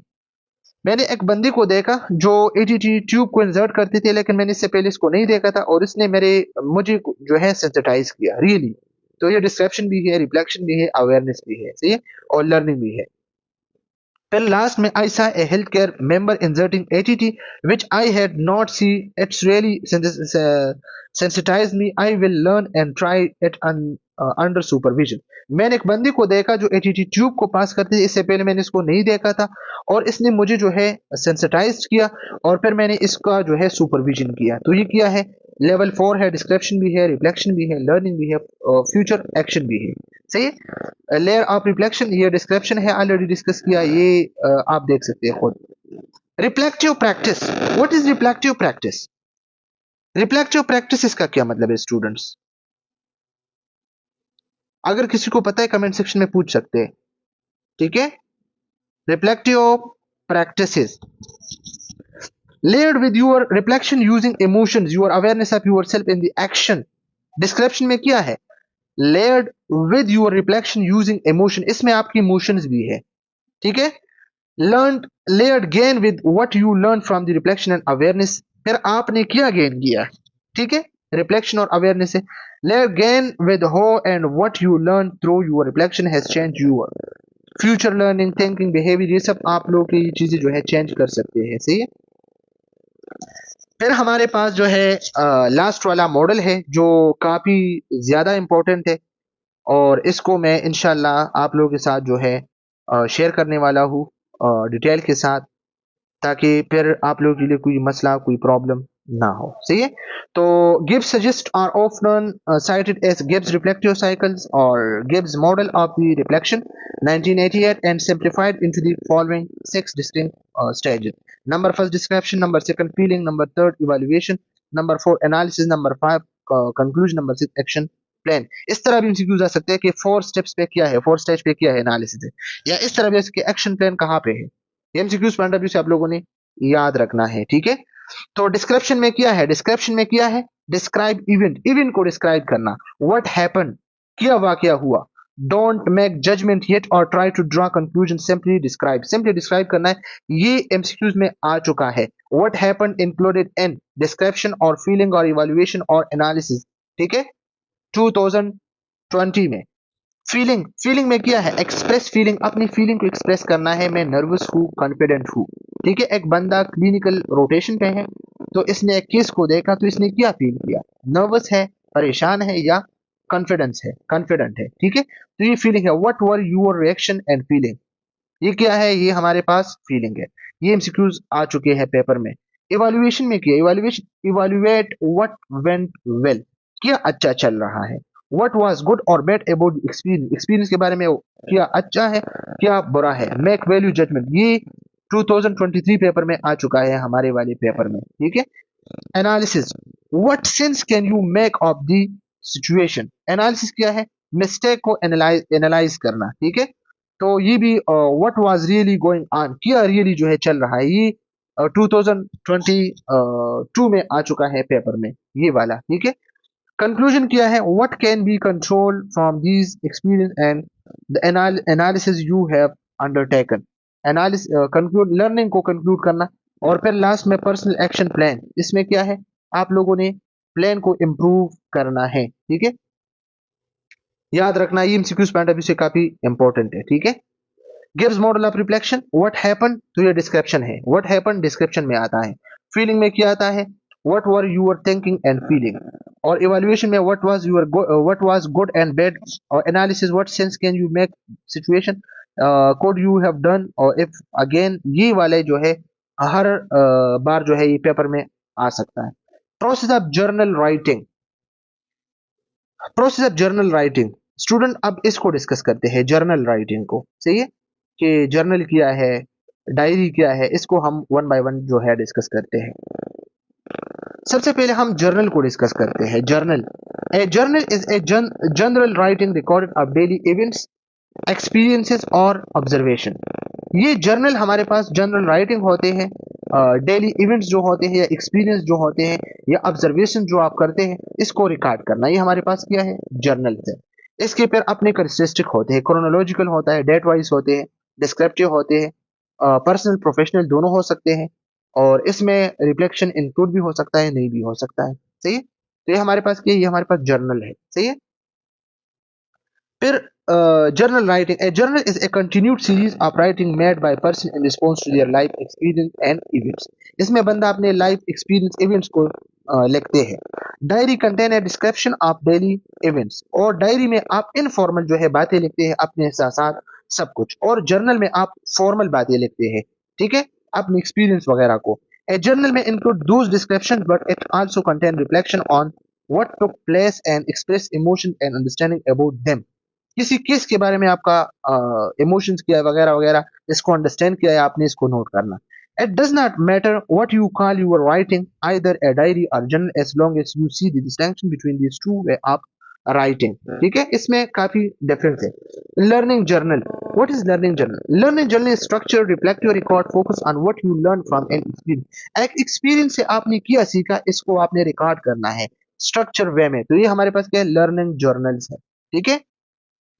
मैंने एक बंदी को देखा जो एटीटी ट्यूब को इंसर्ट करती थी, लेकिन मैंने इससे पहले इसको नहीं देखा था और इसने मुझे जो है सेंसिटाइज किया रियली। तो ये डिस्क्रिप्शन भी है, रिफ्लेक्शन भी है, अवेयरनेस भी है। सही है, और लर्निंग भी है। फिर लास्ट में, I saw a health care member inserting ETT which I had not see, it's really sensitise me, I will learn and try it under supervision. मैंने एक बंदी को देखा जो एटीटी ट्यूब को पास करती थी, इससे पहले मैंने इसको नहीं देखा था और इसने मुझे जो है सेंसिटाइज किया और फिर मैंने इसका जो है सुपरविजन किया। तो ये किया है, लेवल 4 है, डिस्क्रिप्शन भी है, रिफ्लेक्शन भी है, लर्निंग भी है, फ्यूचर एक्शन भी है। सही है। लेयर ऑफ रिफ्लेक्शन, ये डिस्क्रिप्शन है, ऑलरेडी डिस्कस किया, ये आप देख सकते हैं खुद। Reflective practice, what is reflective practice? Reflective practice इसका क्या मतलब है स्टूडेंट्स? अगर किसी को पता है कमेंट सेक्शन में पूछ सकते हैं। ठीक है, reflective practices layered with your reflection using emotions, your awareness of yourself in the action। Description में क्या है, layered with your reflection using emotion, इसमें आपकी इमोशंस भी है। ठीक है, learned layered gain with what you learn from the reflection and awareness, फिर आपने क्या गेन किया। ठीक है, रिफ्लेक्शन और अवेयरनेस है। layered gain with how and what you learn through your reflection has changed your future learning, thinking, behavior, ये सब आप लोग ये चीजें जो है चेंज कर सकते हैं। सही है। फिर हमारे पास जो है लास्ट वाला मॉडल है जो काफ़ी ज़्यादा इम्पोर्टेंट है और इसको मैं इंशाल्लाह आप लोगों के साथ जो है शेयर करने वाला हूँ डिटेल के साथ, ताकि फिर आप लोगों के लिए कोई मसला, कोई प्रॉब्लम ना हो। सही है। तो Gibbs suggest are often cited as Gibbs reflective cycles or Gibbs model of the reflection 1988 and simplified into the following 6 distinct stages। number first description, number second feeling, number third evaluation, number 4 analysis, number 5 conclusion, number 6 action plan. इस तरह भी MCQs आ सकते हैं कि 4 steps पे क्या है, 4 stage पे क्या है एनालिसिस है, या इस तरह भी इसके एक्शन प्लान कहाँ पे है। एमसीक्यूज पॉइंट ऑफ व्यू से आप लोगों ने याद रखना है, ठीक है। तो डिस्क्रिप्शन में क्या है, डिस्क्रिप्शन में क्या है, डिस्क्राइब इवेंट, इवेंट को डिस्क्राइब करना, व्हाट हैपन, क्या वाकया हुआ, डोंट मेक जजमेंट येट और try to draw conclusion, simply describe, simply describe करना है। ये एमसीक्यूज में आ चुका है। What happen included in description और फीलिंग और इवैल्यूएशन और एनालिसिस, ठीक है, 2020 में। फीलिंग, फीलिंग में क्या है, एक्सप्रेस फीलिंग, अपनी फीलिंग को एक्सप्रेस करना है, मैं नर्वस हूँ, कॉन्फिडेंट हूँ, ठीक है। एक बंदा क्लिनिकल रोटेशन पे है, तो इसने एक केस को देखा, तो इसने क्या फील किया, नर्वस है, परेशान है या कॉन्फिडेंस है, कॉन्फिडेंट है, ठीक है। तो ये फीलिंग है। What were your reaction and feeling, ये क्या है, ये हमारे पास फीलिंग है। ये एमसीक्यूज आ चुके हैं पेपर में। इवैल्यूएशन में क्या, evaluation, evaluate what went well, क्या अच्छा चल रहा है, व्हाट वाज गुड और बैड अबाउट एक्सपीरियंस, एक्सपीरियंस के बारे में क्या अच्छा है क्या बुरा है। मेक वैल्यू जजमेंट, ये 2023 पेपर में आ चुका है, हमारे वाले पेपर में, ठीक है। Analysis, what sense can you make of the situation, analysis क्या है, मिस्टेक को एनालाइज, एनालाइज करना, ठीक है। तो ये भी what was really going on, क्या रियली जो है चल रहा है, ये 2022 में आ चुका है पेपर में, ये वाला, ठीक है। कंक्लूजन क्या है, what can be control from these experience and the analysis you have undertaken, analysis conclude, learning को कंक्लूड करना। और फिर लास्ट में पर्सनल एक्शन प्लान, इसमें क्या है, आप लोगों ने प्लान को इम्प्रूव करना है, ठीक है। याद रखना, ये एमसीक्यूज पॉइंट ऑफ व्यू से काफी इंपॉर्टेंट है, ठीक है। Gives model of reflection, what happen, तो ये डिस्क्रिप्शन है, व्हाट हैपन डिस्क्रिप्शन में आता है। फीलिंग में क्या आता है, what were your thinking and feeling. और इवैल्यूएशन में what was good and bad. और analysis, what sense can you make situation, could you have done और इफ अगेन, ये वाले जो है हर बार जो है ये पेपर में आ सकता है। Process of journal writing, process of journal writing, student अब इसको डिस्कस करते हैं, जर्नल राइटिंग को, सही है, कि जर्नल क्या है, डायरी क्या है, इसको हम वन बाय वन जो है डिस्कस करते हैं। सबसे पहले हम जर्नल को डिस्कस करते हैं। Journal, A journal is a general writing recorded of daily events, experiences और ऑब्जर्वेशन। ये जर्नल हमारे पास जनरल राइटिंग होते हैं, डेली इवेंट्स जो होते हैं या एक्सपीरियंस जो होते हैं या ऑब्जर्वेशन जो आप करते हैं, इसको रिकॉर्ड करना, ये हमारे पास क्या है, जर्नल है। इसके फिर अपने कैरेक्टरिस्टिक होते हैं, क्रोनोलॉजिकल होता है, डेट वाइज होते हैं, डिस्क्रिप्टिव होते हैं, पर्सनल प्रोफेशनल दोनों हो सकते हैं, और इसमें रिफ्लेक्शन इंक्लूड भी हो सकता है, नहीं भी हो सकता है, सही है। तो ये हमारे पास क्या है, ये हमारे पास जर्नल है, सही है। फिर journal writing, a journal is a continued series of writing made by person in response to their life experience and events. इसमें बंदा अपने लाइफ एक्सपीरियंस इवेंट्स को लिखते हैं। Diary contain a description of daily events, और diary में आप informal जो है बातें लिखते हैं, अपने एहसासात सब कुछ, और जर्नल में आप फॉर्मल बातें लिखते हैं, ठीक है, अपने एक्सपीरियंस वगैरह को। ए जर्नल में include those description but it also contain reflection on what took place and express emotion and understanding about them. किसी केस के बारे में आपका इमोशंस क्या है वगैरह वगैरह, इसको अंडरस्टैंड किया है आपने, इसको नोट करना। It does not matter what you call your writing either a diary और journal as long as you see the distinction between these two way of writing, ठीक है। इसमें काफी डिफरेंस है। Learning journal, what is learning journal, learning journal structure reflective record focus on what you learn from an experience. एक experience से आपने क्या सीखा, इसको आपने रिकॉर्ड करना है स्ट्रक्चर वे में। तो ये हमारे पास क्या है, लर्निंग जर्नल्स है, ठीक है।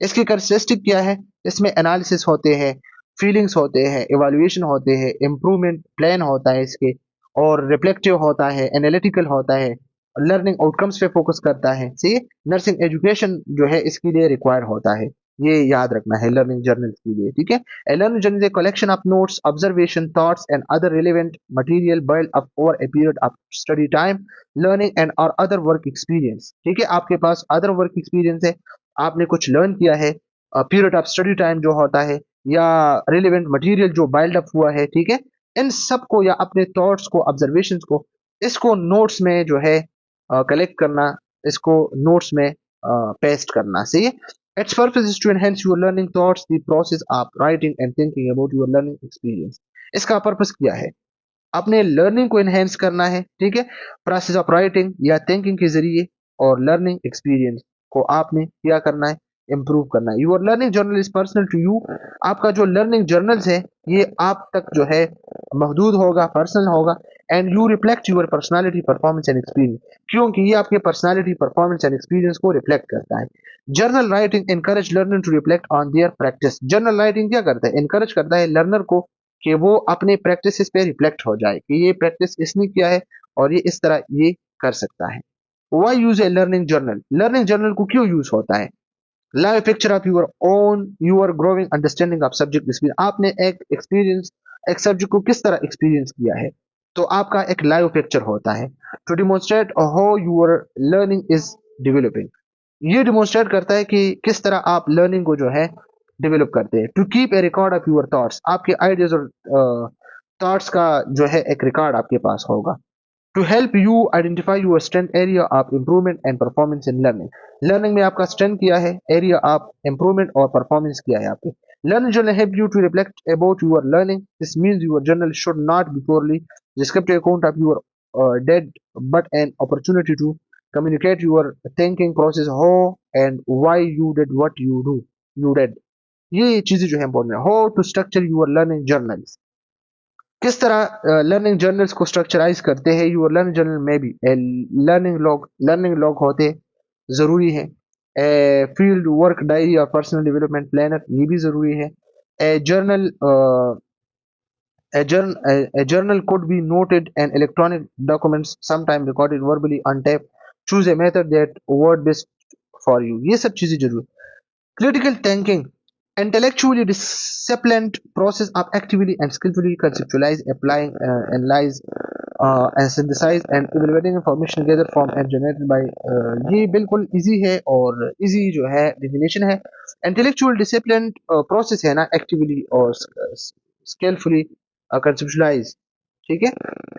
इसकी कैरेक्टरिस्टिक क्या है, इसमें एनालिसिस होते हैं, फीलिंग्स होते हैं, इवैल्यूएशन होते हैं, इम्प्रूवमेंट प्लान होता है इसके, और रिफ्लेक्टिव होता है, एनालिटिकल होता है, लर्निंग आउटकम्स पे फोकस करता है, सही। नर्सिंग एजुकेशन जो है इसके लिए रिक्वायर होता है, ये याद रखना है लर्निंग जर्नल के लिए, ठीक है। A learning journal is a collection of notes, observation, thoughts and other relevant material build up over a period of study time, learning and और अदर वर्क एक्सपीरियंस, ठीक है। आपके पास अदर वर्क एक्सपीरियंस है, आपने कुछ लर्न किया है, period of study time जो होता है, या रिलेवेंट मटेरियल जो बाइल्ड अप हुआ है, ठीक है। इन सब को या अपने थॉट्स को, ऑब्जर्वेशंस को, इसको नोट्स में जो है कलेक्ट करना, इसको नोट्स में पेस्ट करना, सही है। Its purpose is to enhance your learning thoughts, the process of writing and thinking about your learning experience. इसका पर्पस क्या है, अपने लर्निंग को एनहेंस करना है, ठीक है, प्रोसेस ऑफ राइटिंग या थिंकिंग के जरिए, और लर्निंग एक्सपीरियंस को आपने क्या करना है, इम्प्रूव करना। Your learning journal is personal to you. आपका जो लर्निंग जर्नल्स है ये आप तक जो है महदूद होगा, पर्सनल होगा। And you reflect your personality, performance and experience, क्योंकि ये आपके पर्सनालिटी, परफॉर्मेंस एंड एक्सपीरियंस को रिफ्लेक्ट करता है। Journal writing encourage learner to reflect on their practice. Journal writing क्या करता है? एनकरेज करता है लर्नर को कि वो अपने प्रैक्टिस पे रिफ्लेक्ट हो जाए कि ये प्रैक्टिस इसने किया है और ये इस तरह ये कर सकता है। Why use a learning journal? Learning journal को क्यों यूज होता है? Live picture of your own your growing understanding of subject experience. आपने एक एक्सपीरियंस, एक सब्जेक्ट को किस तरह एक्सपीरियंस किया है, तो आपका एक लाइव पिक्चर होता है। To demonstrate how your learning is developing. ये डिमोन्स्ट्रेट करता है कि किस तरह आप लर्निंग को जो है डेवलप करते हैं। To keep a record of your thoughts. आपके आइडियाज और थॉट्स का जो है एक रिकॉर्ड आपके पास होगा। To help you identify your strength, area of improvement and performance in learning. Learning में आपका स्ट्रेंथ किया है, एरिया ऑफ इंप्रूवमेंट और परफॉर्मेंस किया है आपके। Learning journal help you to reflect about your learning. This means your journal should not be purely descriptive account of your dead, but an opportunity to communicate your thinking process, how and why you did what you did। ये चीजें जो है important है। How to structure your learning journals. किस तरह learning journals को structurize करते हैं। यूर लर्निंग जर्नल में भी लर्निंग लॉग होते जरूरी है। फील्ड वर्क डायरी और पर्सनल डेवलपमेंट प्लानर, ये भी जरूरी है। ए journal a journal could be noted and electronic documents, sometimes recorded verbally on tape। Choose a method that work best for you। ये सब चीजें जरूर। Critical thinking, intellectually disciplined process of actively and skillfully conceptualize, applying, analyze, and synthesize and evaluating information gathered from and generated by। ये बिल्कुल easy है और easy जो है definition है। Intellectual disciplined process है ना, actively और skillfully conceptualize, ठीक है।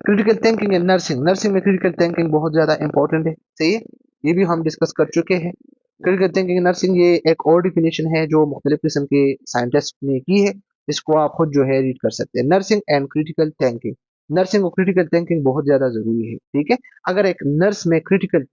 Critical thinking and nursing. Nursing में क्रिटिकल थिंकिंग बहुत ज्यादा इंपॉर्टेंट है, सही है, ये भी हम डिस्कस कर चुके हैं। क्रिटिकल थिंकिंग नर्सिंग ये एक और डिफिनेशन है जो मुख्तलिफ किस्म के साइंटिस्ट ने की है, इसको आप खुद जो है रीड कर सकते हैं। Nursing and critical thinking. Nursing और क्रिटिकल थिंकिंग बहुत ज्यादा जरूरी है, ठीक है। अगर एक नर्स में क्रिटिकल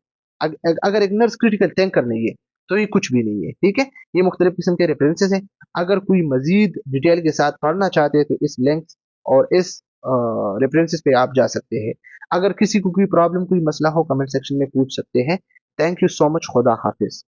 अगर एक नर्स क्रिटिकल थिंकर नहीं है तो ये कुछ भी नहीं है, ठीक है। ये मुख्तलिफ किस्म के रेफरेंसेस हैं। अगर कोई मजीद डिटेल के साथ पढ़ना चाहते हैं तो इस लिंक और इस रेफरेंसेस पे आप जा सकते हैं। अगर किसी को कोई प्रॉब्लम, कोई मसला हो, कमेंट सेक्शन में पूछ सकते हैं। Thank you so much. खुदा हाफिज।